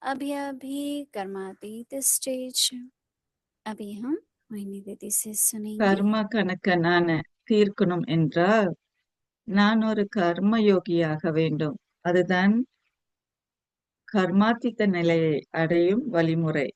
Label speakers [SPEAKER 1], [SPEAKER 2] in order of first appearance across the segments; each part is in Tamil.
[SPEAKER 1] अभी अभी कर्मातीत स्टेज। अभी हम मोहिनी दीदी से सुनेंगे।
[SPEAKER 2] கர்ம கணக்க நான் தீர்க்கணும் என்றால் நான் ஒரு கர்ம யோகியாக வேண்டும். அதுதான் கர்மாத்தீத நிலையை அடையும் வழிமுறை.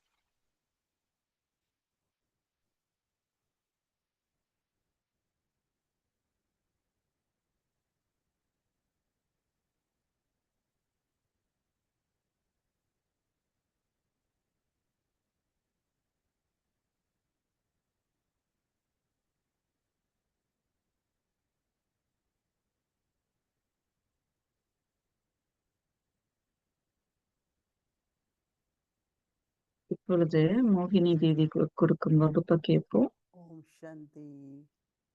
[SPEAKER 2] இப்பொழுது மோகினி தீதி கொடுக்கும் வகுப்பை கேட்போம்.
[SPEAKER 3] ओम शांति।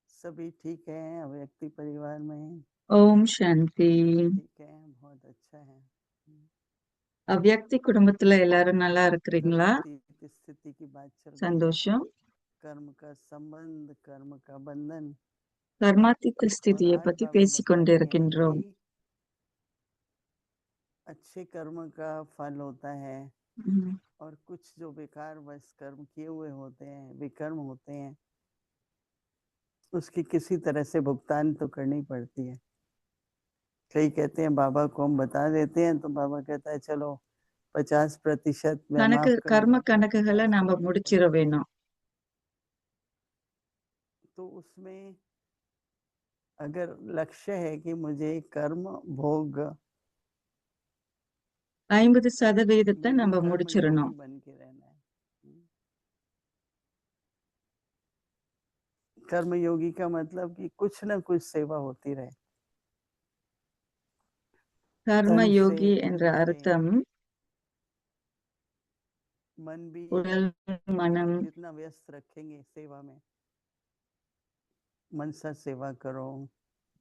[SPEAKER 3] सभी ठीक है अव्यक्ति परिवार में?
[SPEAKER 2] ஓம் சாந்தி.
[SPEAKER 3] ठीक है, बहुत अच्छा है।
[SPEAKER 2] அவ்யக்தி குடும்பத்துல எல்லாரும் நல்லா இருக்கிறீங்களா?
[SPEAKER 3] कर्मातीत स्थिति की बात चल रही है।
[SPEAKER 2] சந்தோஷம்.
[SPEAKER 3] कर्म का संबंध, कर्म का बंधन।
[SPEAKER 2] கர்மாத்தீத
[SPEAKER 3] और
[SPEAKER 2] ஸ்திதியை
[SPEAKER 3] आज
[SPEAKER 2] பத்தி
[SPEAKER 3] बाबा
[SPEAKER 2] பேசிக்
[SPEAKER 3] बता रहे हैं
[SPEAKER 2] கொண்டிருக்கின்றோம்.
[SPEAKER 3] कि अच्छे कर्म का फल होता है
[SPEAKER 2] ம்.
[SPEAKER 3] और कुछ जो बेकार वश कर्म किए हुए होते हैं, विकर्म होते हैं, उसकी किसी तरह से भुगतान तो करनी पड़ती है। कई कहते हैं बाबा को हम बता देते हैं तो बाबा कहता है चलो 50% मैं
[SPEAKER 2] கணக்கு
[SPEAKER 3] माफ कर
[SPEAKER 2] கர்ம
[SPEAKER 3] दूं,
[SPEAKER 2] கணக்குகளை
[SPEAKER 3] 50%
[SPEAKER 2] நாம முடிச்சிட வேணும்.
[SPEAKER 3] तो उसमें अगर लक्ष्य है कि मुझे कर्म भोग
[SPEAKER 2] 50%
[SPEAKER 3] यदि
[SPEAKER 2] நம்ம
[SPEAKER 3] कर्म
[SPEAKER 2] முடிச்சிடணும்.
[SPEAKER 3] योगी बन के रहना है। कर्म योगी का मतलब कि कुछ ना कुछ सेवा होती रहे।
[SPEAKER 2] கர்ம
[SPEAKER 3] तन से,
[SPEAKER 2] யோகி என்ற
[SPEAKER 3] धन से,
[SPEAKER 2] அர்த்தம்
[SPEAKER 3] मन भी
[SPEAKER 2] உடல் மனம்
[SPEAKER 3] जितना व्यस्त रखेंगे सेवा में, मनसा सेवा करो।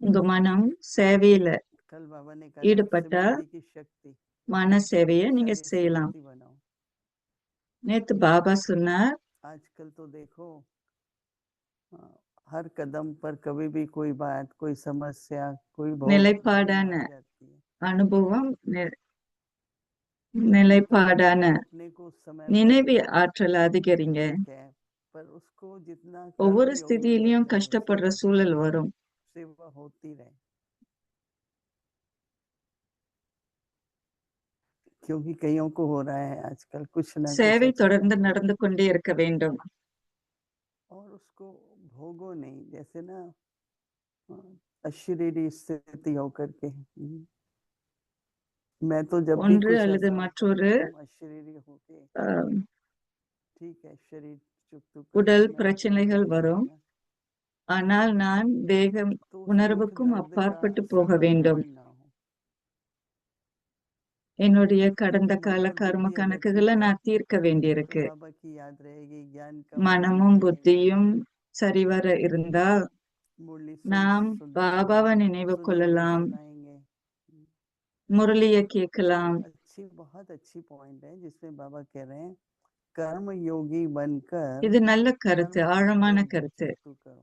[SPEAKER 2] உங்க மனம் சேவையில
[SPEAKER 3] कल बाबा ने कहा था
[SPEAKER 2] ஈடுபட்டா
[SPEAKER 3] स्मृति की शक्ति,
[SPEAKER 2] மன சேவையை நீங்க
[SPEAKER 3] सारी
[SPEAKER 2] செய்யலாம்.
[SPEAKER 3] स्मृति बनाओ।
[SPEAKER 2] நேத்து பாபா சொன்னார்,
[SPEAKER 3] आजकल तो देखो हर कदम पर कभी भी कोई बात, कोई समस्या, कोई भोग
[SPEAKER 2] நிலைப்பாடான
[SPEAKER 3] आ जाती है।
[SPEAKER 2] அனுபவம்,
[SPEAKER 3] तो
[SPEAKER 2] நிலைப்பாடான
[SPEAKER 3] अपने को उस समय
[SPEAKER 2] நினைவு ஆற்றல் அதிகரிங்க.
[SPEAKER 3] ठीक है, पर उसको जितना
[SPEAKER 2] ஒவ்வொரு
[SPEAKER 3] कर्म योगी बन
[SPEAKER 2] ஸ்திதியிலையும்
[SPEAKER 3] जाओ,
[SPEAKER 2] கஷ்டப்படுற
[SPEAKER 3] सेवा
[SPEAKER 2] சூழல் வரும்.
[SPEAKER 3] सेवा होती रहे। क्योंकि कईयों को हो रहा है आजकल कुछ ना कुछ
[SPEAKER 2] சேவை
[SPEAKER 3] अच्छा,
[SPEAKER 2] தொடர்ந்து நடந்து கொண்டே இருக்க வேண்டும்.
[SPEAKER 3] और उसको भोगो नहीं, जैसे ना अशरीरी स्थिति होकर के। मैं तो जब भी
[SPEAKER 2] ஒன்று
[SPEAKER 3] कुछ
[SPEAKER 2] அல்லது
[SPEAKER 3] ऐसा होता है
[SPEAKER 2] மற்றொரு
[SPEAKER 3] एकदम अशरीरी होके,
[SPEAKER 2] அஹ்,
[SPEAKER 3] ठीक है शरीर चुप चुप
[SPEAKER 2] உடல்
[SPEAKER 3] करके मैं
[SPEAKER 2] பிரச்சனைகள்
[SPEAKER 3] नहीं
[SPEAKER 2] வரும்.
[SPEAKER 3] रहूंगा,
[SPEAKER 2] ஆனால் நான் தேகம்
[SPEAKER 3] तो उस दुख
[SPEAKER 2] உணர்வுக்கும்
[SPEAKER 3] दर्द का
[SPEAKER 2] அப்பாற்பட்டு போக வேண்டும்.
[SPEAKER 3] संबंधवान ना हो।
[SPEAKER 2] என்னுடைய கடந்த
[SPEAKER 3] क्योंकि मन
[SPEAKER 2] கால
[SPEAKER 3] और
[SPEAKER 2] கர்ம
[SPEAKER 3] बुद्धि अगर
[SPEAKER 2] கணக்குகளை
[SPEAKER 3] ठीक है
[SPEAKER 2] நான் தீர்க்க
[SPEAKER 3] तो
[SPEAKER 2] வேண்டியிருக்கு.
[SPEAKER 3] बाबा की याद रहेगी, ज्ञान का
[SPEAKER 2] மனமும்
[SPEAKER 3] भंडार रहेगा।
[SPEAKER 2] புத்தியும் சரிவர இருந்தா
[SPEAKER 3] मुरली
[SPEAKER 2] நாம் பாபாவை நினைவு
[SPEAKER 3] सुन सुन के
[SPEAKER 2] கொள்ளலாம்,
[SPEAKER 3] सुनाएंगे।
[SPEAKER 2] முரளியை
[SPEAKER 3] तो
[SPEAKER 2] கேட்கலாம்.
[SPEAKER 3] अच्छी, बहुत अच्छी पॉइंट है जिसमें बाबा कह रहे हैं कर्म योगी बनकर
[SPEAKER 2] இது நல்ல கருத்து,
[SPEAKER 3] कर्म
[SPEAKER 2] ஆழமான
[SPEAKER 3] भोग
[SPEAKER 2] கருத்து.
[SPEAKER 3] चुकतू करो।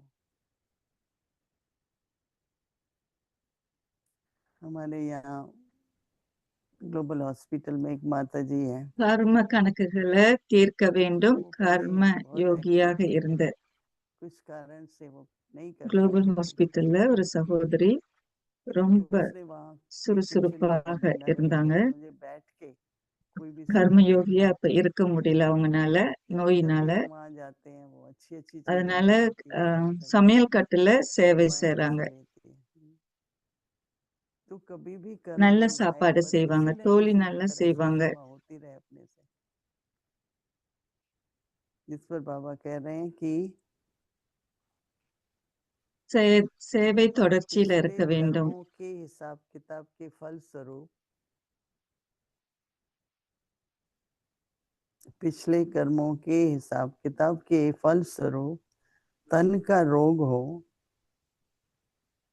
[SPEAKER 3] हमारे यहाँ ग्लोबल हॉस्पिटल में एक माता जी है,
[SPEAKER 2] கர்ம கணக்குகளை தீர்க்க வேண்டும்
[SPEAKER 3] वो पहले
[SPEAKER 2] கர்ம
[SPEAKER 3] बहुत
[SPEAKER 2] யோகியாக
[SPEAKER 3] एक्टिव थी,
[SPEAKER 2] இருந்து.
[SPEAKER 3] कुछ कारण से वो नहीं कर
[SPEAKER 2] குளோபல்
[SPEAKER 3] पाती थी।
[SPEAKER 2] ஹாஸ்பிட்டல்ல ஒரு சகோதரி
[SPEAKER 3] तो
[SPEAKER 2] ரொம்ப
[SPEAKER 3] उसने वहाँ की टीचर को
[SPEAKER 2] சுறுசுறுப்பாக
[SPEAKER 3] बोला कि
[SPEAKER 2] இருந்தாங்க.
[SPEAKER 3] अगर मुझे बैठ के कोई भी
[SPEAKER 2] கர்ம
[SPEAKER 3] सेवा करनी
[SPEAKER 2] யோகியா
[SPEAKER 3] है,
[SPEAKER 2] அப்ப இருக்க முடியல அவங்கனால,
[SPEAKER 3] जब
[SPEAKER 2] நோயினால.
[SPEAKER 3] भी हम वहाँ जाते हैं वो अच्छी अच्छी चीजें
[SPEAKER 2] அதனால
[SPEAKER 3] बताती है, करने
[SPEAKER 2] சமையல் கட்டுல சேவை
[SPEAKER 3] पॉइंट्स
[SPEAKER 2] செய்றாங்க.
[SPEAKER 3] देती है। तो कभी भी कर्म
[SPEAKER 2] நல்ல
[SPEAKER 3] के घाट
[SPEAKER 2] சாப்பாடு
[SPEAKER 3] पर
[SPEAKER 2] செய்வாங்க,
[SPEAKER 3] किसी न
[SPEAKER 2] தோழி
[SPEAKER 3] किसी
[SPEAKER 2] நல்லா
[SPEAKER 3] तरह से
[SPEAKER 2] செய்வாங்க.
[SPEAKER 3] सेवा होती रहे अपने से। जिस पर बाबा कह रहे हैं कि
[SPEAKER 2] சேவை தொடர்ச்சியில
[SPEAKER 3] पिछले
[SPEAKER 2] இருக்க வேண்டும்.
[SPEAKER 3] कर्मों के हिसाब किताब के फल स्वरूप, पिछले कर्मों के हिसाब किताब के फल स्वरूप तन का रोग हो,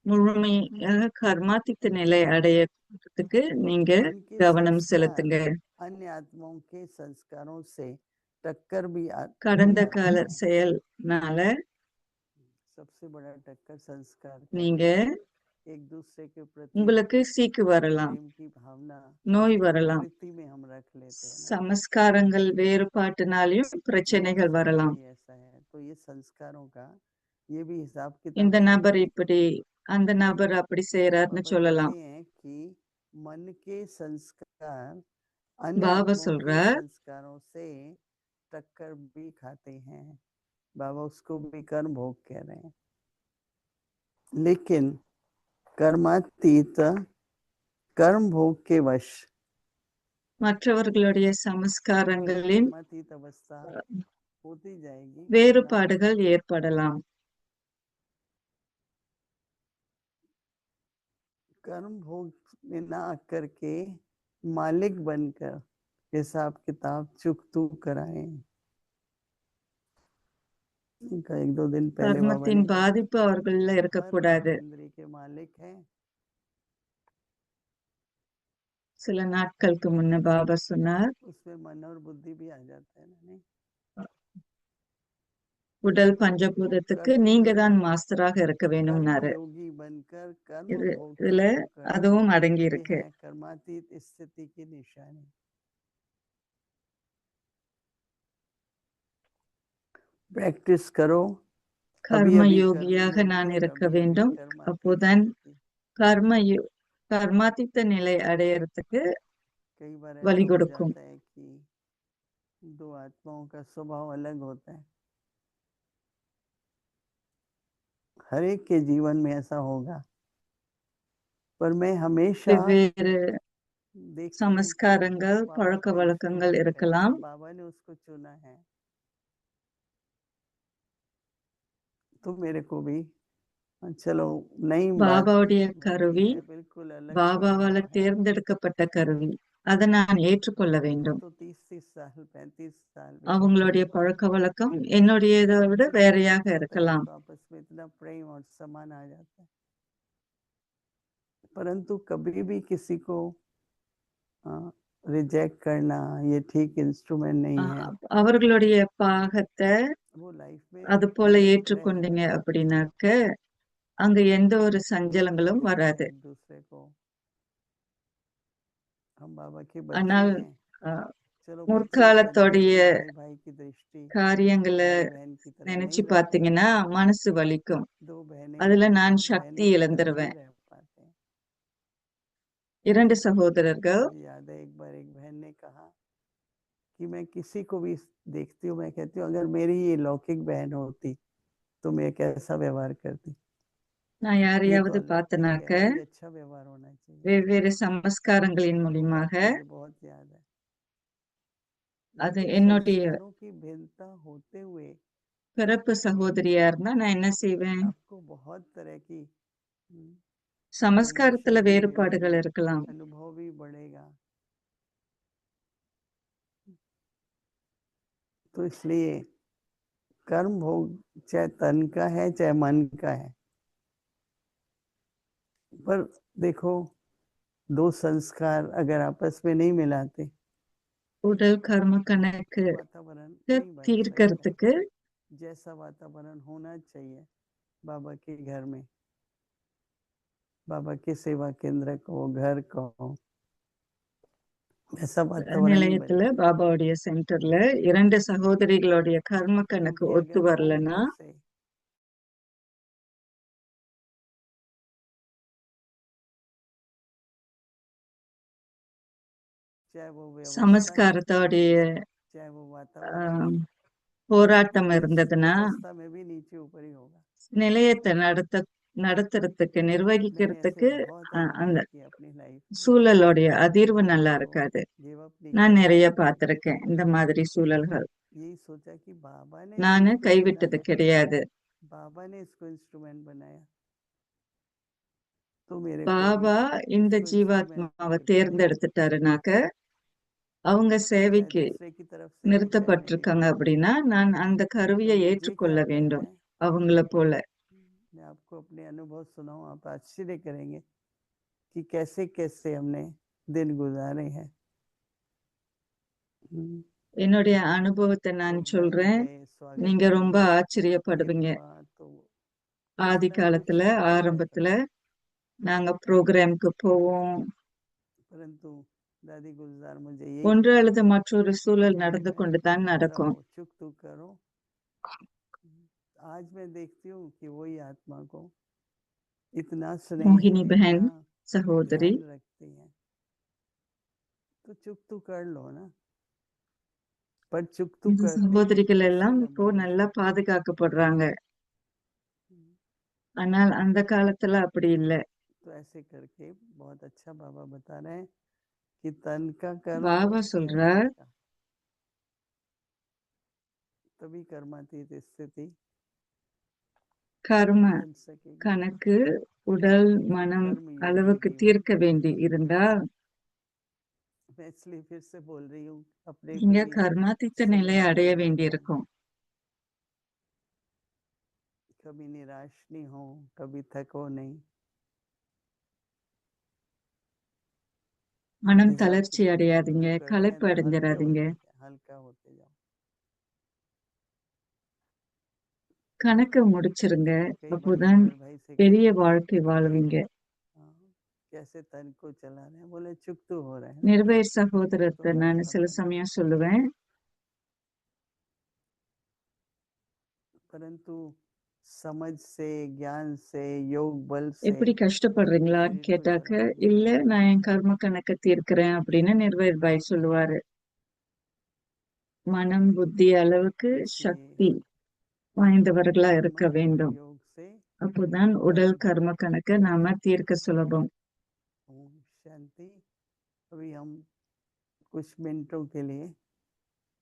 [SPEAKER 2] முழுமையாக கர்மாதித்த நிலை அடையறதுக்கு நீங்க
[SPEAKER 3] जिनके
[SPEAKER 2] கவனம்
[SPEAKER 3] संस्कार
[SPEAKER 2] செலுத்துங்க.
[SPEAKER 3] अन्य आत्माओं के संस्कारों से टक्कर भी नहीं
[SPEAKER 2] கடந்த
[SPEAKER 3] आती
[SPEAKER 2] கால
[SPEAKER 3] है।
[SPEAKER 2] செயல்னால
[SPEAKER 3] सबसे बड़ा टक्कर संस्कार का
[SPEAKER 2] நீங்க
[SPEAKER 3] है। एक दूसरे के प्रति
[SPEAKER 2] உங்களுக்கு சீக்கு வரலாம்,
[SPEAKER 3] प्रेम की भावना
[SPEAKER 2] நோய் வரலாம்,
[SPEAKER 3] प्रकृति में हम रख लेते हैं ना।
[SPEAKER 2] சமஸ்காரங்கள் வேறுபாட்டினாலையும் பிரச்சனைகள் வரலாம்.
[SPEAKER 3] भी ऐसा है, तो ये संस्कारों का ये भी हिसाब
[SPEAKER 2] இந்த
[SPEAKER 3] किताब
[SPEAKER 2] நபர் இப்படி, அந்த நபர் அப்படி செய்யறாருன்னு
[SPEAKER 3] बाबा
[SPEAKER 2] சொல்லலாம்.
[SPEAKER 3] कहते हैं कि मन के संस्कार अन्य
[SPEAKER 2] பாபா
[SPEAKER 3] आत्माओं के
[SPEAKER 2] சொல்றார்,
[SPEAKER 3] संस्कारों से टक्कर भी खाते हैं। बाबा उसको भी कर्म भोग कह रहे हैं, लेकिन कर्मातीत कर्म भोग के वश
[SPEAKER 2] மற்றவர்களுடைய சமஸ்காரங்களின்
[SPEAKER 3] कर्मातीत अवस्था होती जाएगी।
[SPEAKER 2] வேறுபாடுகள் ஏற்படலாம்.
[SPEAKER 3] कर्म भोग में ना आकर के मालिक बनकर हिसाब किताब चुकतू कराए। इनका एक दो दिन पहले बाबा
[SPEAKER 2] கர்மத்தின்
[SPEAKER 3] ने कहा,
[SPEAKER 2] பாதிப்பு அவர்கள
[SPEAKER 3] हर
[SPEAKER 2] இருக்கக்கூடாது.
[SPEAKER 3] इंद्रिय के मालिक हैं।
[SPEAKER 2] சில நாட்களுக்கு முன்ன பாபா சொன்னார்,
[SPEAKER 3] उसमें मन और बुद्धि भी आ जाता है ना, नहीं?
[SPEAKER 2] உடல் பஞ்சபூதத்துக்கு நீங்க தான் மாஸ்டராக இருக்க வேணும்னாரு.
[SPEAKER 3] योगी बनकर कर्म
[SPEAKER 2] இது
[SPEAKER 3] भोग
[SPEAKER 2] இதுல
[SPEAKER 3] शुरू करना,
[SPEAKER 2] அதுவும் அடங்கி
[SPEAKER 3] ये
[SPEAKER 2] இருக்கு.
[SPEAKER 3] है कर्मातीत स्थिति की निशानी। प्रैक्टिस करो,
[SPEAKER 2] கர்ம
[SPEAKER 3] अभी
[SPEAKER 2] யோகியாக
[SPEAKER 3] कर्मयोगी
[SPEAKER 2] நான்
[SPEAKER 3] और
[SPEAKER 2] இருக்க
[SPEAKER 3] अभी
[SPEAKER 2] வேண்டும்.
[SPEAKER 3] कर्मातीत
[SPEAKER 2] அப்போதான்
[SPEAKER 3] स्थिति।
[SPEAKER 2] கர்மாதித்த நிலை அடையறதுக்கு
[SPEAKER 3] कई बार
[SPEAKER 2] வழி
[SPEAKER 3] ऐसा हो
[SPEAKER 2] கொடுக்கும்.
[SPEAKER 3] जाता है कि दो आत्माओं का स्वभाव अलग होता है। हर एक के जीवन में ऐसा होगा, पर मैं हमेशा
[SPEAKER 2] வெவ்வேறு
[SPEAKER 3] देखती हूँ कि
[SPEAKER 2] சமஸ்காரங்கள்,
[SPEAKER 3] बाबा
[SPEAKER 2] பழக்க
[SPEAKER 3] का
[SPEAKER 2] வழக்கங்கள்
[SPEAKER 3] इंस्ट्रूमेंट है,
[SPEAKER 2] இருக்கலாம்.
[SPEAKER 3] बाबा ने उसको चुना है, तो मेरे को भी चलो नई बात
[SPEAKER 2] பாபாவுடைய
[SPEAKER 3] बोलनी
[SPEAKER 2] கருவி
[SPEAKER 3] है, बिल्कुल अलग
[SPEAKER 2] பாபாவால
[SPEAKER 3] स्वभाव है।
[SPEAKER 2] தேர்ந்தெடுக்கப்பட்ட கருவி. அதை நான் ஏற்றுக்கொள்ள
[SPEAKER 3] वो
[SPEAKER 2] வேண்டும்.
[SPEAKER 3] तो 30-30 साल 35 साल
[SPEAKER 2] அவங்களுடைய
[SPEAKER 3] विभक्ति
[SPEAKER 2] பழக்க வழக்கம் என்னுடையதை விட வேறையாக இருக்கலாம்.
[SPEAKER 3] तो आपस में इतना प्रेम और सम्मान आ जाता है, परंतु कभी भी किसी को रिजेक्ट करना ये ठीक इंस्ट्रूमेंट नहीं है।
[SPEAKER 2] அவர்களுடைய பாகத்தை
[SPEAKER 3] वो लाइफ में
[SPEAKER 2] அது போல
[SPEAKER 3] रह
[SPEAKER 2] ஏற்றுக்கொண்டீங்க
[SPEAKER 3] जाता है।
[SPEAKER 2] அப்படின்னாக்க அங்க எந்த ஒரு சஞ்சலங்களும்
[SPEAKER 3] देखते हैं
[SPEAKER 2] வராது.
[SPEAKER 3] एक दूसरे को, हम बाबा के बच्चे
[SPEAKER 2] ஆனால்
[SPEAKER 3] हैं, चलो बच्चे
[SPEAKER 2] முற்காலத்தோடைய
[SPEAKER 3] भाई भाई की दृष्टि
[SPEAKER 2] காரியங்களை
[SPEAKER 3] भाई बहन की तरह
[SPEAKER 2] நினைச்சு
[SPEAKER 3] नहीं रह
[SPEAKER 2] பாத்தீங்கன்னா மனசு வலிக்கும்.
[SPEAKER 3] दो बहनें
[SPEAKER 2] அதுல நான்
[SPEAKER 3] बहनों
[SPEAKER 2] சக்தி
[SPEAKER 3] की तरह नहीं
[SPEAKER 2] இழந்துருவேன்.
[SPEAKER 3] रह पाते हैं।
[SPEAKER 2] இரண்டு சகோதரர்கள்
[SPEAKER 3] मुझे याद है एक बार एक बहन ने कहा कि मैं किसी को भी देखती हूँ, मैं कहती हूँ अगर मेरी ये लौकिक बहन होती तो मैं कैसा व्यवहार करती।
[SPEAKER 2] நான்
[SPEAKER 3] ये तो
[SPEAKER 2] யாரையாவது
[SPEAKER 3] अलग ठीक
[SPEAKER 2] பார்த்தனாக்க
[SPEAKER 3] है, ये अच्छा व्यवहार होना चाहिए।
[SPEAKER 2] வெவ்வேறு சமஸ்காரங்களின்
[SPEAKER 3] वो बात
[SPEAKER 2] மூலியமாக
[SPEAKER 3] मुझे बहुत याद है।
[SPEAKER 2] அது
[SPEAKER 3] लेकिन
[SPEAKER 2] என்னுடைய
[SPEAKER 3] संस्कारों की भिन्नता होते हुए
[SPEAKER 2] பிறப்பு சகோதரியா இருந்தா நான் என்ன செய்வேன்?
[SPEAKER 3] आपको बहुत तरह की
[SPEAKER 2] சமஸ்காரத்துல
[SPEAKER 3] इमोशन भी
[SPEAKER 2] வேறுபாடுகள்
[SPEAKER 3] मिलेंगे,
[SPEAKER 2] இருக்கலாம்.
[SPEAKER 3] अनुभव भी बढ़ेगा। तो इसलिए कर्म भोग चाहे तन का है चाहे मन का है, पर देखो दो संस्कार अगर आपस में नहीं मिलाते
[SPEAKER 2] உடல் கர்ம கணக்கு
[SPEAKER 3] वातावरण नहीं बन सकता है।
[SPEAKER 2] தீர்க்கறதுக்கு
[SPEAKER 3] जैसा वातावरण होना चाहिए बाबा के घर में, बाबा के सेवा केंद्र को, घर को, ऐसा वातावरण नहीं
[SPEAKER 2] நிலையத்துல
[SPEAKER 3] बनेगा।
[SPEAKER 2] பாபாவுடைய சென்டர்ல இரண்டு சகோதரிகளுடைய கர்ம கணக்கு
[SPEAKER 3] क्योंकि
[SPEAKER 2] ஒத்து
[SPEAKER 3] अगर वो
[SPEAKER 2] வரலன்னா
[SPEAKER 3] से चाहे वो व्यवस्था है,
[SPEAKER 2] சமஸ்காரத்தோடைய
[SPEAKER 3] चाहे वो वातावरण
[SPEAKER 2] ஆஹ்,
[SPEAKER 3] है,
[SPEAKER 2] போராட்டம்
[SPEAKER 3] इस
[SPEAKER 2] இருந்ததுன்னா
[SPEAKER 3] व्यवस्था में भी नीचे ऊपर ही होगा।
[SPEAKER 2] நிலையத்தை நடத்துறதுக்கு
[SPEAKER 3] मैंने ऐसे
[SPEAKER 2] நிர்வகிக்கிறதுக்கு
[SPEAKER 3] बहुत
[SPEAKER 2] அந்த
[SPEAKER 3] अनुभव किया अपनी लाइफ में,
[SPEAKER 2] சூழலோடைய அதிர்வு நல்லா
[SPEAKER 3] तो
[SPEAKER 2] இருக்காது.
[SPEAKER 3] गिव अप नहीं
[SPEAKER 2] நான்
[SPEAKER 3] किया।
[SPEAKER 2] நிறைய பார்த்திருக்கேன் இந்த மாதிரி சூழல்கள்.
[SPEAKER 3] यही सोचा कि बाबा ने
[SPEAKER 2] நானு
[SPEAKER 3] इसको चुना
[SPEAKER 2] கைவிட்டது
[SPEAKER 3] है,
[SPEAKER 2] கிடையாது.
[SPEAKER 3] बाबा ने इसको इंस्ट्रूमेंट बनाया, तो मेरे को भी
[SPEAKER 2] பாபா இந்த
[SPEAKER 3] इसको इंस्ट्रूमेंट
[SPEAKER 2] ஜீவாத்மாவை
[SPEAKER 3] करके
[SPEAKER 2] தேர்ந்தெடுத்துட்டாருனாக்க அவங்க
[SPEAKER 3] चाहे
[SPEAKER 2] சேவைக்கு
[SPEAKER 3] दूसरे की तरफ से है चाहे मेरी
[SPEAKER 2] நிறுத்தப்பட்டிருக்காங்க
[SPEAKER 3] तरफ
[SPEAKER 2] அப்படின்னா நான் அந்த
[SPEAKER 3] से। तो
[SPEAKER 2] கருவியை
[SPEAKER 3] मुझे क्या
[SPEAKER 2] ஏற்றுக்கொள்ள
[SPEAKER 3] करना
[SPEAKER 2] வேண்டும்
[SPEAKER 3] है,
[SPEAKER 2] அவங்கள போல.
[SPEAKER 3] मैं आपको अपने अनुभव सुनाऊं, आप आश्चर्य करेंगे कि कैसे कैसे हमने दिन गुजारे हैं।
[SPEAKER 2] என்னுடைய அனுபவத்தை நான்
[SPEAKER 3] तो घर में
[SPEAKER 2] சொல்றேன்,
[SPEAKER 3] गए, स्वागत
[SPEAKER 2] நீங்க ரொம்ப
[SPEAKER 3] किया, ये
[SPEAKER 2] ஆச்சரியப்படுவீங்க.
[SPEAKER 3] हुआ, तो
[SPEAKER 2] ஆதி
[SPEAKER 3] कुछ ना
[SPEAKER 2] காலத்துல
[SPEAKER 3] कुछ चलता रहता
[SPEAKER 2] ஆரம்பத்துல
[SPEAKER 3] था।
[SPEAKER 2] நாங்க ப்ரோக்ராம்க்கு போவோம்.
[SPEAKER 3] परंतु दादी गुलजार मुझे
[SPEAKER 2] ஒன்று
[SPEAKER 3] यही
[SPEAKER 2] அல்லது
[SPEAKER 3] कहती
[SPEAKER 2] மற்றொரு சூழல்
[SPEAKER 3] है
[SPEAKER 2] நடந்து
[SPEAKER 3] में
[SPEAKER 2] கொண்டுதான் நடக்கும்.
[SPEAKER 3] रहो चुप तू करो। आज मैं देखती हूँ कि वही आत्मा को इतना स्नेह
[SPEAKER 2] மோகினி பहன்
[SPEAKER 3] इतना
[SPEAKER 2] சகோதரி,
[SPEAKER 3] ध्यान रखती है, तो चुप तू कर लो ना, पर चुप तू
[SPEAKER 2] இந்த
[SPEAKER 3] करते
[SPEAKER 2] சகோதரிகள்
[SPEAKER 3] कैसे
[SPEAKER 2] எல்லாம்
[SPEAKER 3] न
[SPEAKER 2] இப்போ
[SPEAKER 3] बोलो
[SPEAKER 2] நல்லா
[SPEAKER 3] सब।
[SPEAKER 2] பாதுகாக்கப்படுறாங்க. ஆனால் அந்த காலத்துல அப்படி இல்ல.
[SPEAKER 3] तो ऐसे करके बहुत अच्छा बाबा बता रहे हैं कि तन का कर्म
[SPEAKER 2] பாபா
[SPEAKER 3] और
[SPEAKER 2] சொல்றார்,
[SPEAKER 3] मन का, तभी कर्मातीत स्थिति
[SPEAKER 2] கர்ம
[SPEAKER 3] बन सकेगी।
[SPEAKER 2] கணக்கு உடல்
[SPEAKER 3] फिर
[SPEAKER 2] மனம்
[SPEAKER 3] कर्म योगी
[SPEAKER 2] அளவுக்கு
[SPEAKER 3] जीवन,
[SPEAKER 2] தீர்க்க வேண்டி இருந்தால்
[SPEAKER 3] मैं इसलिए फिर से बोल रही हूँ अपने को
[SPEAKER 2] இங்க
[SPEAKER 3] भी
[SPEAKER 2] கர்மாதித்த நிலையை
[SPEAKER 3] समय
[SPEAKER 2] அடைய
[SPEAKER 3] देना
[SPEAKER 2] வேண்டி
[SPEAKER 3] चाहिए।
[SPEAKER 2] இருக்கும்.
[SPEAKER 3] कभी निराश नहीं हो, कभी थको नहीं,
[SPEAKER 2] மனம்
[SPEAKER 3] हिसाब
[SPEAKER 2] தளர்ச்சி
[SPEAKER 3] किताब चुप
[SPEAKER 2] அடையாதீங்க,
[SPEAKER 3] चुप करते
[SPEAKER 2] களைப்பு
[SPEAKER 3] हैं तो हल्के
[SPEAKER 2] அடைஞ்சிடாதீங்க.
[SPEAKER 3] हल्का होते जाओ।
[SPEAKER 2] கணக்க முடிச்சிருங்க,
[SPEAKER 3] तो कई बार
[SPEAKER 2] அப்போதான்
[SPEAKER 3] विमल भाई से
[SPEAKER 2] பெரிய
[SPEAKER 3] कहती हूँ
[SPEAKER 2] வாழ்க்கை
[SPEAKER 3] कि
[SPEAKER 2] வாழ்வீங்க.
[SPEAKER 3] कैसे तन को चला रहे हैं, बोले चुप तो हो रहे हैं ना,
[SPEAKER 2] நிர்வேர்
[SPEAKER 3] तो
[SPEAKER 2] சகோதரத்தை
[SPEAKER 3] हल्का
[SPEAKER 2] நான் சில
[SPEAKER 3] बना,
[SPEAKER 2] சமயம் சொல்லுவேன்,
[SPEAKER 3] परंतु समझ से ज्ञान से योग बल से
[SPEAKER 2] எப்படி கஷ்டப்படுறீங்களான்னு
[SPEAKER 3] शरीर को
[SPEAKER 2] கேட்டாக்க,
[SPEAKER 3] चलाओगे।
[SPEAKER 2] இல்ல நான் என் கர்ம கணக்க தீர்க்கிறேன் அப்படின்னு நிர்வேர் பாய் சொல்லுவாரு. மனம் புத்தி அளவுக்கு
[SPEAKER 3] इसलिए
[SPEAKER 2] சக்தி வாய்ந்தவர்களா இருக்க
[SPEAKER 3] कर्म
[SPEAKER 2] வேண்டும்.
[SPEAKER 3] योग से
[SPEAKER 2] அப்போதான் உடல் கர்ம கணக்க நாம தீர்க்க சுலபம்.
[SPEAKER 3] ओम शांति। अभी हम कुछ मिनटों के लिए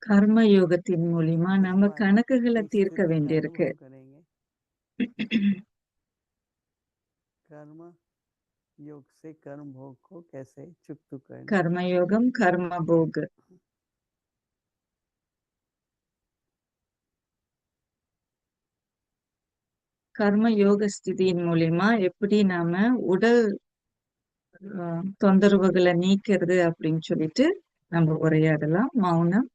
[SPEAKER 2] கர்ம யோகத்தின் மூலியமா
[SPEAKER 3] इस
[SPEAKER 2] நம்ம
[SPEAKER 3] बात
[SPEAKER 2] கணக்குகளை
[SPEAKER 3] की
[SPEAKER 2] தீர்க்க
[SPEAKER 3] स्थिति का
[SPEAKER 2] வேண்டியிருக்கு.
[SPEAKER 3] अनुभव करेंगे। कर्म योग से कर्म भोग को कैसे चुप करना।
[SPEAKER 2] கர்ம யோகம், கர்ம போக். கர்ம யோக ஸ்திதியின் மூலியமா எப்படி நாம உடல் தொந்தரவுகளை நீக்கிறது அப்படின்னு சொல்லிட்டு நம்ம உரையாடலாம். மௌனம்.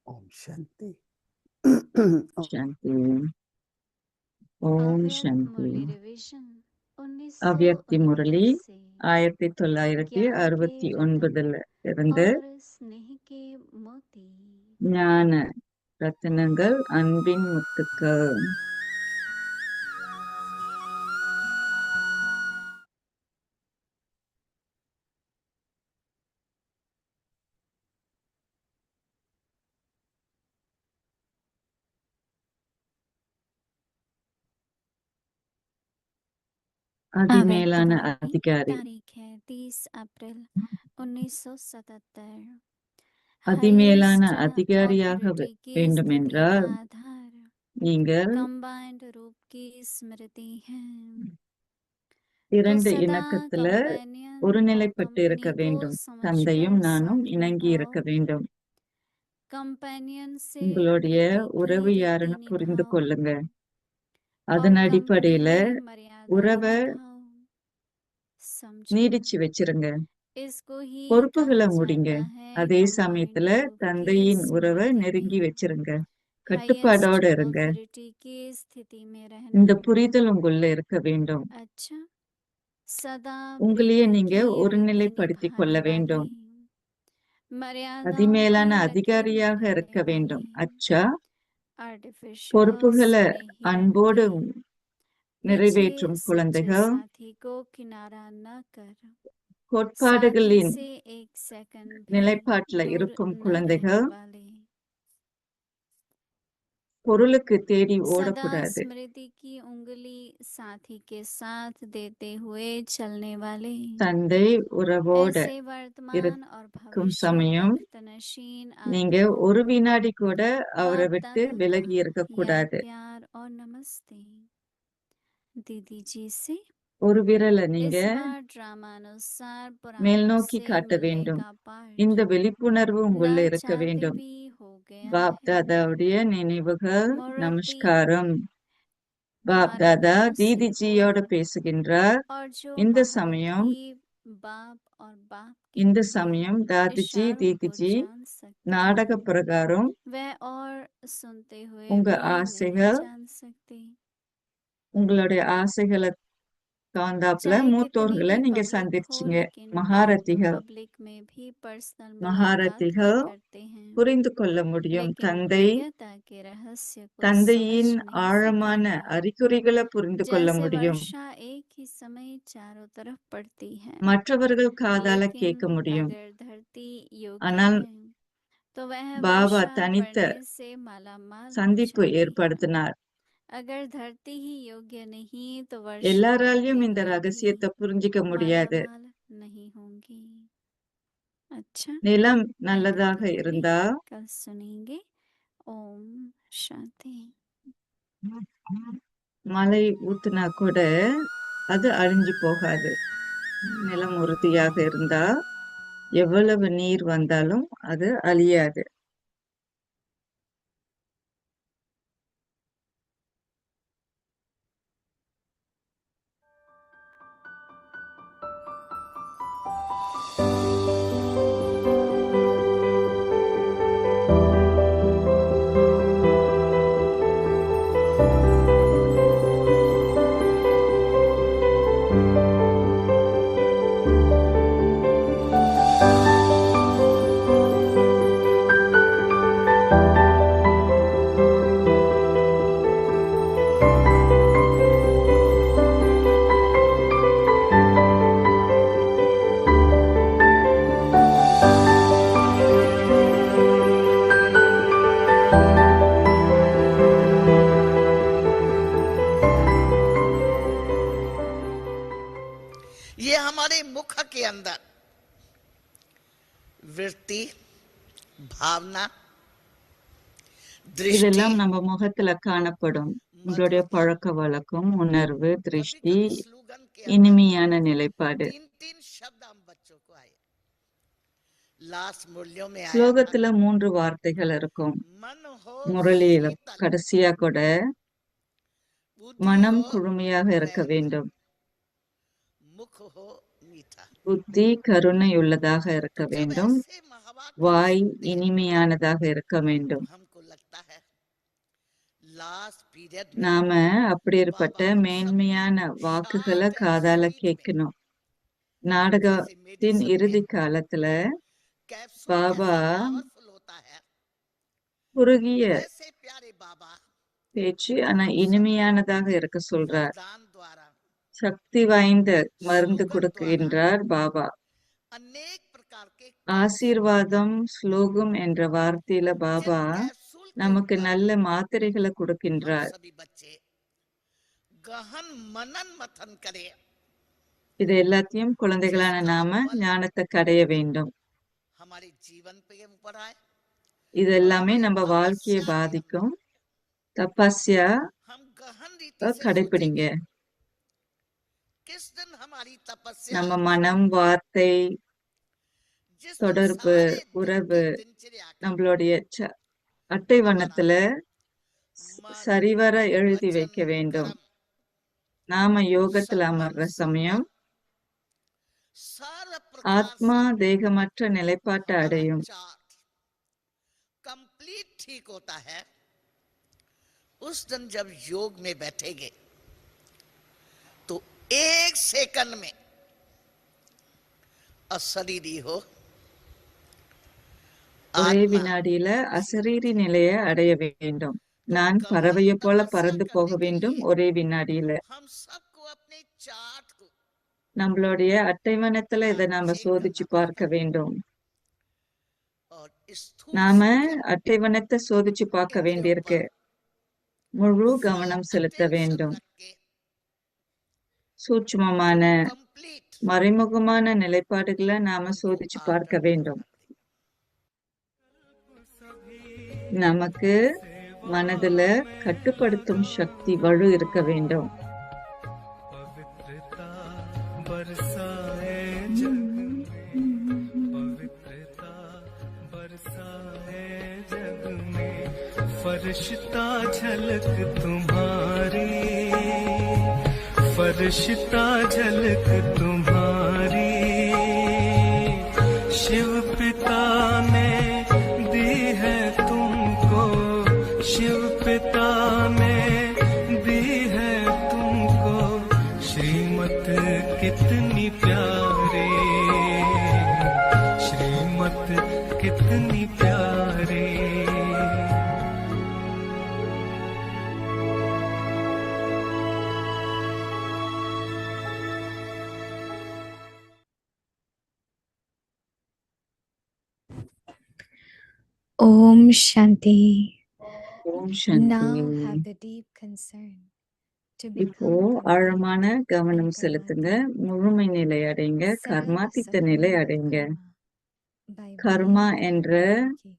[SPEAKER 3] ओम शांति।
[SPEAKER 2] சாந்தி. ஓம்
[SPEAKER 1] अव्यक्त
[SPEAKER 2] சாந்தி.
[SPEAKER 1] मुरली रिवीजन
[SPEAKER 2] அவ்யக்தி முரளி
[SPEAKER 1] 1969 से ज्ञान के
[SPEAKER 2] 1969 இருந்து
[SPEAKER 1] और स्नेह के मोती
[SPEAKER 2] ஞான ரத்தினங்கள், அன்பின் முத்துக்கள்.
[SPEAKER 1] अव्यक्त
[SPEAKER 2] அதிமேலான
[SPEAKER 1] मुरली
[SPEAKER 2] அதிகாரி.
[SPEAKER 1] तारीख है 30 अप्रैल 1977
[SPEAKER 2] அதிமேலான
[SPEAKER 1] हाईएस्ट
[SPEAKER 2] அதிகாரியாக
[SPEAKER 1] ऑथोरिटी की स्थिति
[SPEAKER 2] வேண்டுமென்றால்
[SPEAKER 1] का आधार
[SPEAKER 2] நீங்கள்
[SPEAKER 1] कंबाइंड रूप की स्मृति है। तो
[SPEAKER 2] இரண்டு
[SPEAKER 1] सदा
[SPEAKER 2] இணக்கத்துல
[SPEAKER 1] कंपेनियन और
[SPEAKER 2] ஒருநிலைப்பட்டு இருக்க
[SPEAKER 1] कंपनी को
[SPEAKER 2] வேண்டும். தந்தையும்
[SPEAKER 1] समझकर
[SPEAKER 2] நானும்
[SPEAKER 1] साथी
[SPEAKER 2] இணங்கி இருக்க
[SPEAKER 1] भाव
[SPEAKER 2] வேண்டும்.
[SPEAKER 1] कंपेनियन से
[SPEAKER 2] உங்களுடைய
[SPEAKER 1] प्रीति की
[SPEAKER 2] உறவு
[SPEAKER 1] रीति
[SPEAKER 2] யாருன்னு புரிந்து
[SPEAKER 1] निभाओ
[SPEAKER 2] கொள்ளுங்க.
[SPEAKER 1] और
[SPEAKER 2] அதன்
[SPEAKER 1] कंपनी
[SPEAKER 2] அடிப்படையில
[SPEAKER 1] में मर्यादा
[SPEAKER 2] உறவை
[SPEAKER 1] निभाओ। समझो
[SPEAKER 2] நீடிச்சு வச்சிருங்க.
[SPEAKER 1] इसको ही
[SPEAKER 2] பொறுப்புகளை
[SPEAKER 1] कहा
[SPEAKER 2] முடிங்க.
[SPEAKER 1] जाता है
[SPEAKER 2] அதே
[SPEAKER 1] कंबाइंड
[SPEAKER 2] சமயத்துல
[SPEAKER 1] रूप की
[SPEAKER 2] தந்தையின் உறவை
[SPEAKER 1] स्मृति
[SPEAKER 2] நெருங்கி
[SPEAKER 1] में
[SPEAKER 2] வச்சிருங்க.
[SPEAKER 1] हाईएस्ट
[SPEAKER 2] கட்டுப்பாடோட இருங்க.
[SPEAKER 1] ऑथोरिटी की स्थिति में
[SPEAKER 2] இந்த
[SPEAKER 1] रहना।
[SPEAKER 2] புரிதல் உங்களுள்ள இருக்க வேண்டும்.
[SPEAKER 1] अच्छा सदा
[SPEAKER 2] உங்களையே
[SPEAKER 1] प्रीति
[SPEAKER 2] நீங்க
[SPEAKER 1] की रीति
[SPEAKER 2] ஒருநிலைப்படுத்திக் கொள்ள
[SPEAKER 1] निभाने
[SPEAKER 2] வேண்டும்.
[SPEAKER 1] वाली मर्यादाओं की
[SPEAKER 2] அதிமேலான
[SPEAKER 1] लकीर
[SPEAKER 2] அதிகாரியாக
[SPEAKER 1] खींचने
[SPEAKER 2] இருக்க வேண்டும்.
[SPEAKER 1] वाली
[SPEAKER 2] அச்சா
[SPEAKER 1] आर्टिफिशियल
[SPEAKER 2] பொறுப்புகளை
[SPEAKER 1] स्नेही
[SPEAKER 2] அன்போடு
[SPEAKER 1] रहती पीछे
[SPEAKER 2] நிறைவேற்றும்
[SPEAKER 1] सच्चे
[SPEAKER 2] குழந்தைகள்,
[SPEAKER 1] साथी को किनारा न कर साथी
[SPEAKER 2] கோட்பாடுகளின்
[SPEAKER 1] से एक सेकंड भी
[SPEAKER 2] நிலைப்பாட்டுல
[SPEAKER 1] दूर
[SPEAKER 2] இருக்கும்
[SPEAKER 1] न
[SPEAKER 2] குழந்தைகள்
[SPEAKER 1] रहने वाले
[SPEAKER 2] பொருளுக்கு தேடி
[SPEAKER 1] सदा
[SPEAKER 2] ஓடக்கூடாது.
[SPEAKER 1] स्मृति की उंगली साथी के साथ देते हुए चलने वाले
[SPEAKER 2] தந்தை உறவோட
[SPEAKER 1] ऐसे वर्तमान और
[SPEAKER 2] இருக்கும்
[SPEAKER 1] भविष्य
[SPEAKER 2] சமயம்
[SPEAKER 1] तक तनशीन
[SPEAKER 2] நீங்க
[SPEAKER 1] आत्मा
[SPEAKER 2] ஒரு வினாடி கூட அவரை
[SPEAKER 1] बाप
[SPEAKER 2] விட்டு
[SPEAKER 1] दादा
[SPEAKER 2] விலகி
[SPEAKER 1] का
[SPEAKER 2] இருக்க
[SPEAKER 1] याद
[SPEAKER 2] கூடாது.
[SPEAKER 1] प्यार और नमस्ते दीदी जी से
[SPEAKER 2] ஒரு விரலை நீங்க
[SPEAKER 1] इस बार ड्रामा अनुसार
[SPEAKER 2] மேல்
[SPEAKER 1] पुराणों
[SPEAKER 2] நோக்கி
[SPEAKER 1] से
[SPEAKER 2] காட்ட
[SPEAKER 1] मिलने
[SPEAKER 2] வேண்டும்.
[SPEAKER 1] का पाठ
[SPEAKER 2] இந்த விழிப்புணர்வு உங்களுள்ள
[SPEAKER 1] न
[SPEAKER 2] இருக்க
[SPEAKER 1] चाहते
[SPEAKER 2] வேண்டும்.
[SPEAKER 1] भी हो गया
[SPEAKER 2] பாப்
[SPEAKER 1] है
[SPEAKER 2] தாதாவுடைய நினைவுகள்.
[SPEAKER 1] मुरती
[SPEAKER 2] நமஸ்காரம். பாப்
[SPEAKER 1] हमारे
[SPEAKER 2] தாதா
[SPEAKER 1] बच्चों से
[SPEAKER 2] தீதிஜியோட
[SPEAKER 1] हुआ
[SPEAKER 2] பேசுகின்றார்.
[SPEAKER 1] और जो
[SPEAKER 2] இந்த
[SPEAKER 1] महारत
[SPEAKER 2] சமயம்
[SPEAKER 1] ही बाप और बाप के
[SPEAKER 2] இந்த
[SPEAKER 1] प्रति
[SPEAKER 2] சமயம் தாதிஜி
[SPEAKER 1] इशारों को
[SPEAKER 2] தீதிஜி
[SPEAKER 1] जान सकते
[SPEAKER 2] நாடக
[SPEAKER 1] हैं
[SPEAKER 2] பிரகாரம்
[SPEAKER 1] वह और सुनते हुए
[SPEAKER 2] உங்க
[SPEAKER 1] भी नहीं
[SPEAKER 2] ஆசைகள்,
[SPEAKER 1] जान सकते
[SPEAKER 2] உங்களுடைய ஆசைகளை காந்தாப்புல
[SPEAKER 1] चाहे कितनी
[SPEAKER 2] மூத்தோர்களை
[SPEAKER 1] भी
[SPEAKER 2] நீங்க
[SPEAKER 1] पब्लिक हो
[SPEAKER 2] சந்திச்சீங்க.
[SPEAKER 1] लेकिन बाप तो
[SPEAKER 2] மகாரதிகள்
[SPEAKER 1] पब्लिक में भी पर्सनल मुलाकात भी
[SPEAKER 2] மகாரதிகள்
[SPEAKER 1] करते हैं
[SPEAKER 2] புரிந்து கொள்ள முடியும்.
[SPEAKER 1] लेकिन
[SPEAKER 2] தந்தை
[SPEAKER 1] प्रियता के रहस्य को समझ
[SPEAKER 2] தந்தையின்
[SPEAKER 1] नहीं
[SPEAKER 2] ஆழமான
[SPEAKER 1] सकेंगे
[SPEAKER 2] அறிகுறிகளை புரிந்து கொள்ள
[SPEAKER 1] जैसे
[SPEAKER 2] முடியும்.
[SPEAKER 1] वर्षा एक ही समय चारों तरफ पड़ती है
[SPEAKER 2] மற்றவர்கள் காதால
[SPEAKER 1] लेकिन
[SPEAKER 2] கேட்க முடியும்.
[SPEAKER 1] अगर धरती योग्य
[SPEAKER 2] ஆனால்
[SPEAKER 1] है तो वह
[SPEAKER 2] பாபா
[SPEAKER 1] वर्षा
[SPEAKER 2] தனித்த
[SPEAKER 1] पड़ने से मालामाल हो
[SPEAKER 2] சந்திப்பு
[SPEAKER 1] जाती है
[SPEAKER 2] ஏற்படுத்தினார்.
[SPEAKER 1] अगर धरती ही योग्य नहीं तो वर्षा
[SPEAKER 2] எல்லாராலையும்
[SPEAKER 1] पड़ते
[SPEAKER 2] இந்த
[SPEAKER 1] हुए भी
[SPEAKER 2] ரகசியத்தை புரிஞ்சிக்க முடியாது.
[SPEAKER 1] मालामाल नहीं होंगी। अच्छा
[SPEAKER 2] நிலம்
[SPEAKER 1] अव्यक्त
[SPEAKER 2] நல்லதாக
[SPEAKER 1] मुरली
[SPEAKER 2] இருந்தா
[SPEAKER 1] कल सुनेंगे। ओम शांति।
[SPEAKER 2] மழை ஊத்துனா கூட அது அழிஞ்சு போகாது. நிலம் உறுதியாக இருந்தா எவ்வளவு நீர் வந்தாலும் அது அழியாது.
[SPEAKER 4] ये हमारे मुख के अंदर वृत्ति, भावना, दृष्टि,
[SPEAKER 2] இதெல்லாம் நம்ம मुखத்துல காணப்படும். உங்களுடைய
[SPEAKER 4] मधुरता,
[SPEAKER 2] பழக்க வழக்கம், உணர்வு,
[SPEAKER 4] कभी
[SPEAKER 2] திருஷ்டி,
[SPEAKER 4] कभी स्लोगन के अंदर
[SPEAKER 2] இனிமையான நிலைப்பாடு.
[SPEAKER 4] 3 शब्द हम बच्चों को आए। लास्ट मूल्यों में आया था,
[SPEAKER 2] ஸ்லோகத்துல 3 வார்த்தைகள் இருக்கும்.
[SPEAKER 4] मन हो
[SPEAKER 2] முரளியில
[SPEAKER 4] शीतल,
[SPEAKER 2] கடைசியா கூட
[SPEAKER 4] बुद्धि
[SPEAKER 2] மனம்
[SPEAKER 4] हो
[SPEAKER 2] குழுமையாக இருக்க
[SPEAKER 4] दयालु,
[SPEAKER 2] வேண்டும்.
[SPEAKER 4] मुख हो मीठा।
[SPEAKER 2] புத்தி கருணையுள்ளதாக இருக்க
[SPEAKER 4] तो जब
[SPEAKER 2] வேண்டும்.
[SPEAKER 4] ऐसे महावाक्य
[SPEAKER 2] வாய்
[SPEAKER 4] सुनते हैं,
[SPEAKER 2] இனிமையானதாக இருக்க வேண்டும்.
[SPEAKER 4] हमको लगता है last period में
[SPEAKER 2] நாம அப்படிப்பட்ட
[SPEAKER 4] बाबा हम
[SPEAKER 2] மேன்மையான
[SPEAKER 4] सब
[SPEAKER 2] வாக்குகளை
[SPEAKER 4] short and
[SPEAKER 2] காதால
[SPEAKER 4] sweet में
[SPEAKER 2] கேட்கணும்.
[SPEAKER 4] जैसे
[SPEAKER 2] நாடகத்தின்
[SPEAKER 4] मेडिसिन
[SPEAKER 2] இறுதி
[SPEAKER 4] में
[SPEAKER 2] காலத்துல
[SPEAKER 4] कैप्सूल
[SPEAKER 2] பாபா
[SPEAKER 4] कैसे पावरफुल होता है,
[SPEAKER 2] குறுகிய
[SPEAKER 4] वैसे प्यारे बाबा
[SPEAKER 2] பேச்சு ஆனா
[SPEAKER 4] हम सबको
[SPEAKER 2] இனிமையானதாக இருக்க சொல்றார்.
[SPEAKER 4] वरदान द्वारा
[SPEAKER 2] சக்தி வாய்ந்த மருந்து
[SPEAKER 4] स्लोगन द्वारा
[SPEAKER 2] கொடுக்கின்றார் பாபா.
[SPEAKER 4] अनेक प्रकार के
[SPEAKER 2] ஆசீர்வாதம் ஸ்லோகம் என்ற வார்த்தையில
[SPEAKER 4] जिन
[SPEAKER 2] பாபா
[SPEAKER 4] कैप्सूल के
[SPEAKER 2] நமக்கு
[SPEAKER 4] ऊपर
[SPEAKER 2] நல்ல மாத்திரைகளை
[SPEAKER 4] हम
[SPEAKER 2] கொடுக்கின்றார்.
[SPEAKER 4] सभी बच्चे गहन मनन मथन करें,
[SPEAKER 2] இது எல்லாத்தையும் குழந்தைகளான
[SPEAKER 4] जिसका
[SPEAKER 2] நாம
[SPEAKER 4] फल
[SPEAKER 2] ஞானத்தை கடைய வேண்டும்.
[SPEAKER 4] हमारे जीवन पे ऊपर आए
[SPEAKER 2] இது
[SPEAKER 4] और
[SPEAKER 2] எல்லாமே
[SPEAKER 4] हमारी
[SPEAKER 2] நம்ம வாழ்க்கையை
[SPEAKER 4] तपस्या में
[SPEAKER 2] பாதிக்கும். தபஸ்யா
[SPEAKER 4] हम गहन रीति से
[SPEAKER 2] கடைப்பிடிங்க.
[SPEAKER 4] सोचेंगे किस दिन हमारी तपस्या
[SPEAKER 2] நம்ம மனம், வார்த்தை,
[SPEAKER 4] जिस दिन
[SPEAKER 2] தொடர்பு,
[SPEAKER 4] सारे दिन
[SPEAKER 2] உறவு
[SPEAKER 4] की दिनचर्या का
[SPEAKER 2] நம்மளுடைய அட்டைவண்ணத்துல
[SPEAKER 4] मन
[SPEAKER 2] சரிவர எழுதி
[SPEAKER 4] वचन
[SPEAKER 2] வைக்க வேண்டும்.
[SPEAKER 4] कर्म
[SPEAKER 2] நாம யோகத்துல
[SPEAKER 4] संगम
[SPEAKER 2] அமர்ற
[SPEAKER 4] से
[SPEAKER 2] சமயம்
[SPEAKER 4] सर्व प्रकार
[SPEAKER 2] ஆத்மா
[SPEAKER 4] से
[SPEAKER 2] தேகமற்ற நிலைப்பாட்டை
[SPEAKER 4] हमारा
[SPEAKER 2] அடையும்.
[SPEAKER 4] चार्ट कंप्लीट ठीक होता है। उस दिन जब योग में बैठेंगे तो एक सेकंड में अशरीरी हो
[SPEAKER 2] ஒரே
[SPEAKER 4] आत्मा
[SPEAKER 2] வினாடியில அசரீரி நிலையை அடைய வேண்டும்.
[SPEAKER 4] तो
[SPEAKER 2] நான்
[SPEAKER 4] गहन
[SPEAKER 2] பறவையை போல
[SPEAKER 4] तपस्या
[SPEAKER 2] பறந்து போக
[SPEAKER 4] करने के
[SPEAKER 2] வேண்டும்
[SPEAKER 4] लिए
[SPEAKER 2] ஒரே வினாடியில.
[SPEAKER 4] हम सबको अपने चार्ट को
[SPEAKER 2] நம்மளுடைய அட்டைவண்ணத்துல இதை நாம
[SPEAKER 4] चेक
[SPEAKER 2] சோதிச்சு
[SPEAKER 4] करना
[SPEAKER 2] பார்க்க
[SPEAKER 4] पड़ेगा
[SPEAKER 2] வேண்டும்.
[SPEAKER 4] और स्थूल
[SPEAKER 2] நாம
[SPEAKER 4] सूक्ष्म
[SPEAKER 2] அட்டைவண்ணத்தை சோதிச்சு பார்க்க
[SPEAKER 4] इनके
[SPEAKER 2] வேண்டியிருக்கு.
[SPEAKER 4] ऊपर
[SPEAKER 2] முழு
[SPEAKER 4] full
[SPEAKER 2] கவனம் செலுத்த
[SPEAKER 4] attention
[SPEAKER 2] வேண்டும்.
[SPEAKER 4] रख के
[SPEAKER 2] சூட்சுமமான
[SPEAKER 4] कंप्लीट
[SPEAKER 2] மறைமுகமான நிலைப்பாடுகளை நாம
[SPEAKER 4] उनको
[SPEAKER 2] சோதிச்சு பார்க்க
[SPEAKER 4] आर्डर
[SPEAKER 2] வேண்டும். நமக்கு மனதுல கட்டுப்படுத்தும் சக்தி வலு இருக்க வேண்டும்.
[SPEAKER 5] पवित्रता बरसाए जग में, पवित्रता बरसाए जग में, फरिश्ता झलक तुम्हारी, फरिश्ता झलक तुम्हारी, शिव पिता ने दी है तुमको, शिव पिता ने दी है तुमको, श्रीमत कितनी प्यारे, श्रीमत कितनी प्यारे।
[SPEAKER 1] Om Shanti.
[SPEAKER 2] Om
[SPEAKER 1] Now
[SPEAKER 2] Shanti.
[SPEAKER 1] have the deep concern to
[SPEAKER 2] இப்போ
[SPEAKER 1] become
[SPEAKER 2] ஆழமான
[SPEAKER 1] complete
[SPEAKER 2] கவனம்
[SPEAKER 1] in
[SPEAKER 2] செலுத்துங்க.
[SPEAKER 1] Karmati.
[SPEAKER 2] முழுமை நிலை அடைங்க.
[SPEAKER 1] Save
[SPEAKER 2] கர்மாதித்த
[SPEAKER 1] suffering
[SPEAKER 2] நிலை
[SPEAKER 1] of
[SPEAKER 2] அடைங்க.
[SPEAKER 1] karma by
[SPEAKER 2] karma
[SPEAKER 1] being
[SPEAKER 2] என்ற
[SPEAKER 1] Karma Yogi.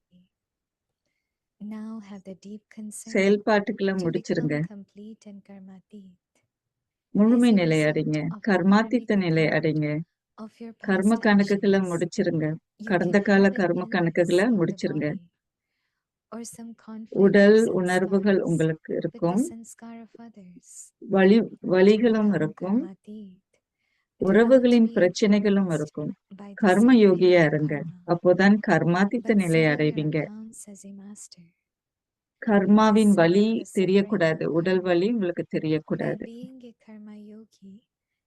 [SPEAKER 1] Now have the deep concern
[SPEAKER 2] செயல்பாட்டுகளை
[SPEAKER 1] to
[SPEAKER 2] முடிச்சிருங்க.
[SPEAKER 1] become complete in Karmatit.
[SPEAKER 2] முழுமை
[SPEAKER 1] As a
[SPEAKER 2] நிலை
[SPEAKER 1] result
[SPEAKER 2] அடைங்க.
[SPEAKER 1] of the
[SPEAKER 2] கர்மாதித்த
[SPEAKER 1] karmic
[SPEAKER 2] நிலை
[SPEAKER 1] account
[SPEAKER 2] அடைங்க.
[SPEAKER 1] of your
[SPEAKER 2] கர்ம
[SPEAKER 1] past
[SPEAKER 2] கணக்குகளை
[SPEAKER 1] actions,
[SPEAKER 2] முடிச்சிருங்க.
[SPEAKER 1] you
[SPEAKER 2] கடந்த
[SPEAKER 1] can
[SPEAKER 2] கால
[SPEAKER 1] have an
[SPEAKER 2] கர்ம
[SPEAKER 1] illness
[SPEAKER 2] கணக்குகளை
[SPEAKER 1] in the
[SPEAKER 2] முடிச்சிருங்க.
[SPEAKER 1] body or some conflict
[SPEAKER 2] உடல்
[SPEAKER 1] with
[SPEAKER 2] உணர்வுகள்
[SPEAKER 1] sanskars
[SPEAKER 2] உங்களுக்கு
[SPEAKER 1] with the
[SPEAKER 2] இருக்கும்.
[SPEAKER 1] sanskar of others. To
[SPEAKER 2] வலிகளும்
[SPEAKER 1] become
[SPEAKER 2] இருக்கும்.
[SPEAKER 1] karmatit, do not
[SPEAKER 2] உறவுகளின்
[SPEAKER 1] be
[SPEAKER 2] பிரச்சனைகளும்
[SPEAKER 1] influenced
[SPEAKER 2] இருக்கும்.
[SPEAKER 1] by the
[SPEAKER 2] கர்ம
[SPEAKER 1] suffering
[SPEAKER 2] யோகியா
[SPEAKER 1] of
[SPEAKER 2] இருங்க.
[SPEAKER 1] karma,
[SPEAKER 2] அப்போதான் கர்மாதித்த
[SPEAKER 1] but
[SPEAKER 2] நிலை
[SPEAKER 1] settle your
[SPEAKER 2] அடைவீங்க.
[SPEAKER 1] accounts as a master.
[SPEAKER 2] கர்மாவின் வலி
[SPEAKER 1] Dissolve the
[SPEAKER 2] தெரியக்கூடாது.
[SPEAKER 1] suffering
[SPEAKER 2] உடல் வலி உங்களுக்கு
[SPEAKER 1] by
[SPEAKER 2] தெரியக்கூடாது.
[SPEAKER 1] being a karma yogi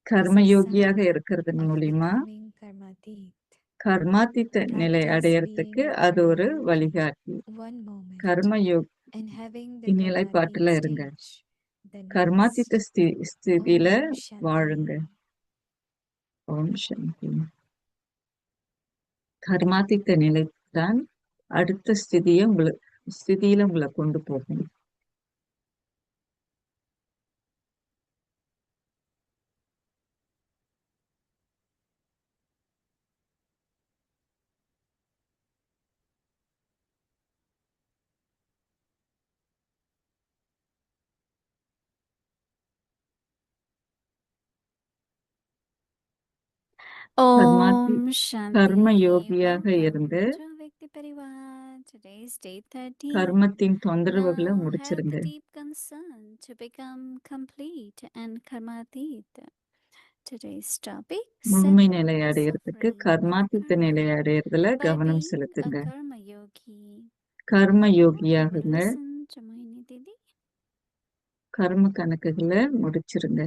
[SPEAKER 2] கர்ம
[SPEAKER 1] is a
[SPEAKER 2] யோகியாக
[SPEAKER 1] sign
[SPEAKER 2] இருக்கிறதன்
[SPEAKER 1] of
[SPEAKER 2] மூலியமா
[SPEAKER 1] becoming karmatit.
[SPEAKER 2] கர்மாதித்த நிலை
[SPEAKER 1] Practice
[SPEAKER 2] அடையறதுக்கு
[SPEAKER 1] being a
[SPEAKER 2] அது
[SPEAKER 1] karma
[SPEAKER 2] ஒரு
[SPEAKER 1] yogi
[SPEAKER 2] வழிகாட்டி.
[SPEAKER 1] one moment
[SPEAKER 2] கர்ம
[SPEAKER 1] and having the
[SPEAKER 2] நிலைப்பாட்டுல
[SPEAKER 1] karmatit
[SPEAKER 2] இருங்க.
[SPEAKER 1] stage the next.
[SPEAKER 2] கர்மாதித்த ஸ்திதியில
[SPEAKER 1] Om
[SPEAKER 2] வாழுங்க.
[SPEAKER 1] Shanti.
[SPEAKER 2] ஓம் சாந்தி. கர்மாதித்த நிலை தான் அடுத்த ஸ்திதியில உங்களை கொண்டு போகும். கர்மாதி
[SPEAKER 1] Om Shanti.
[SPEAKER 2] கர்ம யோகியாக
[SPEAKER 1] Welcome
[SPEAKER 2] இருந்து
[SPEAKER 1] to Vyakti Parivar. Today's day 13.
[SPEAKER 2] கர்மத்தின் தொந்தரவுகளை
[SPEAKER 1] Now have
[SPEAKER 2] முடிச்சிருங்க.
[SPEAKER 1] the deep concern to become complete and karmatit. Today's topic,
[SPEAKER 2] முழுமை
[SPEAKER 1] settle
[SPEAKER 2] நிலை
[SPEAKER 1] the
[SPEAKER 2] அடையறதுக்கு
[SPEAKER 1] suffering of
[SPEAKER 2] கர்மாதித்த
[SPEAKER 1] karma
[SPEAKER 2] நிலை அடையறதுல
[SPEAKER 1] by
[SPEAKER 2] கவனம்
[SPEAKER 1] being a
[SPEAKER 2] செலுத்துங்க.
[SPEAKER 1] karma yogi.
[SPEAKER 2] கர்ம
[SPEAKER 1] Now let me
[SPEAKER 2] யோகியாகுங்க.
[SPEAKER 1] listen to Mohini Didi.
[SPEAKER 2] கர்ம கணக்குகளை முடிச்சிருங்க.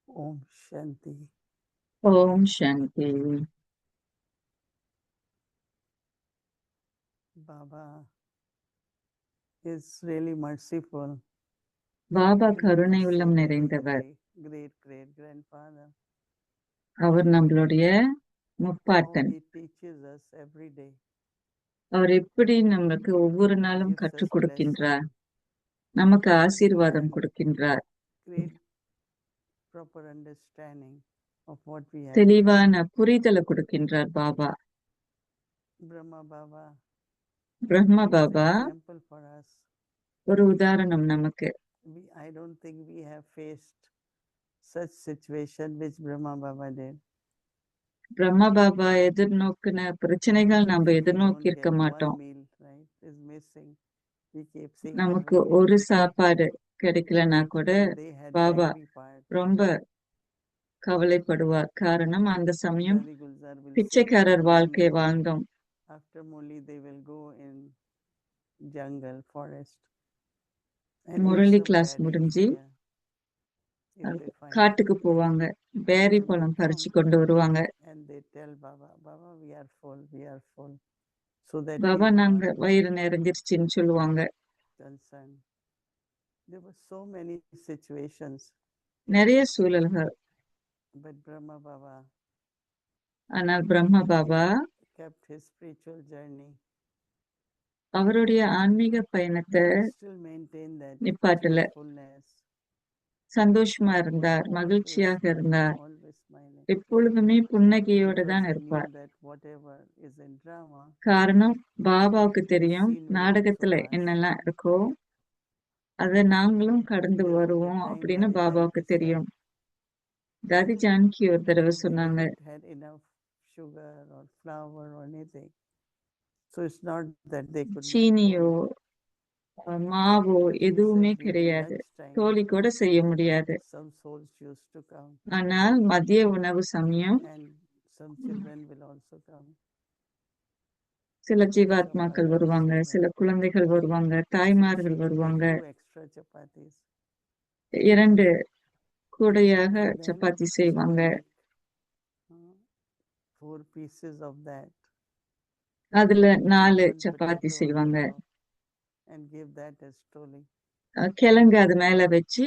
[SPEAKER 3] Om Shanti.
[SPEAKER 2] Om Shanti.
[SPEAKER 3] Baba is really merciful.
[SPEAKER 2] Baba
[SPEAKER 3] He
[SPEAKER 2] கருணை
[SPEAKER 3] must
[SPEAKER 2] உள்ளம்
[SPEAKER 3] say
[SPEAKER 2] நிறைந்தவர்.
[SPEAKER 3] great grandfather.
[SPEAKER 2] அவர் நம்மளுடைய
[SPEAKER 3] How
[SPEAKER 2] முப்பாட்டன்.
[SPEAKER 3] he teaches us every day.
[SPEAKER 2] அவர் எப்படி நமக்கு ஒவ்வொரு நாளும்
[SPEAKER 3] Gives
[SPEAKER 2] கற்றுக்
[SPEAKER 3] us
[SPEAKER 2] கொடுக்கின்றார்,
[SPEAKER 3] lesson
[SPEAKER 2] நமக்கு ஆசீர்வாதம்
[SPEAKER 3] and
[SPEAKER 2] கொடுக்கின்றார்,
[SPEAKER 3] great proper understanding of what we have to do.
[SPEAKER 2] தெளிவான புரிதலை கொடுக்கின்றார் Baba.
[SPEAKER 3] Brahma Baba
[SPEAKER 2] Brahma
[SPEAKER 3] is
[SPEAKER 2] Baba
[SPEAKER 3] example for us.
[SPEAKER 2] ஒரு உதாரணம் நமக்கு.
[SPEAKER 3] I don't think we have faced such situation which Brahma Baba did.
[SPEAKER 2] Brahma Baba எதிர்நோக்கின பிரச்சனைகள் நம்ம
[SPEAKER 3] If we
[SPEAKER 2] எதிர்நோக்கி
[SPEAKER 3] don't
[SPEAKER 2] இருக்க
[SPEAKER 3] get one
[SPEAKER 2] மாட்டோம்.
[SPEAKER 3] meal, right, is missing. We keep saying
[SPEAKER 2] நமக்கு
[SPEAKER 3] hungry.
[SPEAKER 2] ஒரு சாப்பாடு கிடைக்கலனா கூட
[SPEAKER 3] And they had the
[SPEAKER 2] Baba
[SPEAKER 3] angry part.
[SPEAKER 2] ரொம்ப கவலைப்படுவார். காரணம் அந்த சமயம்
[SPEAKER 3] Dadi Gulzar will say,
[SPEAKER 2] பிச்சைக்காரர்
[SPEAKER 3] after
[SPEAKER 2] வாழ்க்கை
[SPEAKER 3] Murli,
[SPEAKER 2] வாழ்ந்தோம்.
[SPEAKER 3] after Murli they will go in jungle, forest and eat
[SPEAKER 2] Murali
[SPEAKER 3] some
[SPEAKER 2] glass
[SPEAKER 3] berries
[SPEAKER 2] முடிஞ்சு
[SPEAKER 3] there. If they find
[SPEAKER 2] காட்டுக்கு போவாங்க, பேரி
[SPEAKER 3] and they
[SPEAKER 2] பழம் பறிச்சு
[SPEAKER 3] come
[SPEAKER 2] கொண்டு வருவாங்க.
[SPEAKER 3] and they tell Baba, Baba, we are full, so that he
[SPEAKER 2] Baba
[SPEAKER 3] is
[SPEAKER 2] நாங்க
[SPEAKER 3] not
[SPEAKER 2] வயிறு நிறைஞ்சிருச்சுன்னு சொல்லுவாங்க.
[SPEAKER 3] concerned. There were so many situations,
[SPEAKER 2] நிறைய சூழல்கள்.
[SPEAKER 3] but Brahma Baba
[SPEAKER 2] ஆனால் பிரம்ம Baba
[SPEAKER 3] kept his spiritual journey.
[SPEAKER 2] அவருடைய ஆன்மீக பயணத்தை
[SPEAKER 3] He still maintained that
[SPEAKER 2] நிப்பாட்டல.
[SPEAKER 3] joyfulness.
[SPEAKER 2] சந்தோஷமா
[SPEAKER 3] He was
[SPEAKER 2] இருந்தார்,
[SPEAKER 3] always
[SPEAKER 2] மகிழ்ச்சியாக
[SPEAKER 3] smiling,
[SPEAKER 2] இருந்தார்,
[SPEAKER 3] always smiling.
[SPEAKER 2] எப்பொழுதுமே புன்னகையோட
[SPEAKER 3] Because
[SPEAKER 2] தான்
[SPEAKER 3] he knew
[SPEAKER 2] இருப்பார்.
[SPEAKER 3] that whatever is in drama
[SPEAKER 2] காரணம் பாபாவுக்கு
[SPEAKER 3] is
[SPEAKER 2] தெரியும்
[SPEAKER 3] seen will
[SPEAKER 2] நாடகத்துல
[SPEAKER 3] also pass.
[SPEAKER 2] என்னெல்லாம் இருக்கோ அதை நாங்களும் கடந்து
[SPEAKER 3] There was a
[SPEAKER 2] வருவோம்
[SPEAKER 3] time
[SPEAKER 2] அப்படின்னு
[SPEAKER 3] Dadi
[SPEAKER 2] பாபாவுக்கு
[SPEAKER 3] Janki said,
[SPEAKER 2] தெரியும். தாதி ஜானகி ஒரு தடவை
[SPEAKER 3] we
[SPEAKER 2] சொன்னாங்க,
[SPEAKER 3] didn't had enough sugar or flour or anything. So it's not that they could not
[SPEAKER 2] சீனியோ
[SPEAKER 3] cook.
[SPEAKER 2] Mao
[SPEAKER 3] She
[SPEAKER 2] எதுவுமே
[SPEAKER 3] said during
[SPEAKER 2] கிடையாது,
[SPEAKER 3] lunchtime,
[SPEAKER 2] தோழி கூட செய்ய முடியாது.
[SPEAKER 3] some souls used to come
[SPEAKER 2] ஆனால் மதிய உணவு சமயம்
[SPEAKER 3] and some children will also come.
[SPEAKER 2] சில
[SPEAKER 3] Some
[SPEAKER 2] ஜீவாத்மாக்கள்
[SPEAKER 3] others
[SPEAKER 2] வருவாங்க,
[SPEAKER 3] children.
[SPEAKER 2] சில குழந்தைகள் வருவாங்க,
[SPEAKER 3] So she
[SPEAKER 2] தாய்மார்கள்
[SPEAKER 3] would
[SPEAKER 2] வருவாங்க.
[SPEAKER 3] have 2 extra chapatis.
[SPEAKER 2] 2 கூடையாக
[SPEAKER 3] And then
[SPEAKER 2] chapati
[SPEAKER 3] she
[SPEAKER 2] செய்வாங்க.
[SPEAKER 3] would make 4 pieces of that.
[SPEAKER 2] அதுல 4
[SPEAKER 3] One
[SPEAKER 2] சப்பாத்தி
[SPEAKER 3] potato on
[SPEAKER 2] செய்வாங்க.
[SPEAKER 3] top and give that as toli.
[SPEAKER 2] கிழங்கு அது மேல வச்சு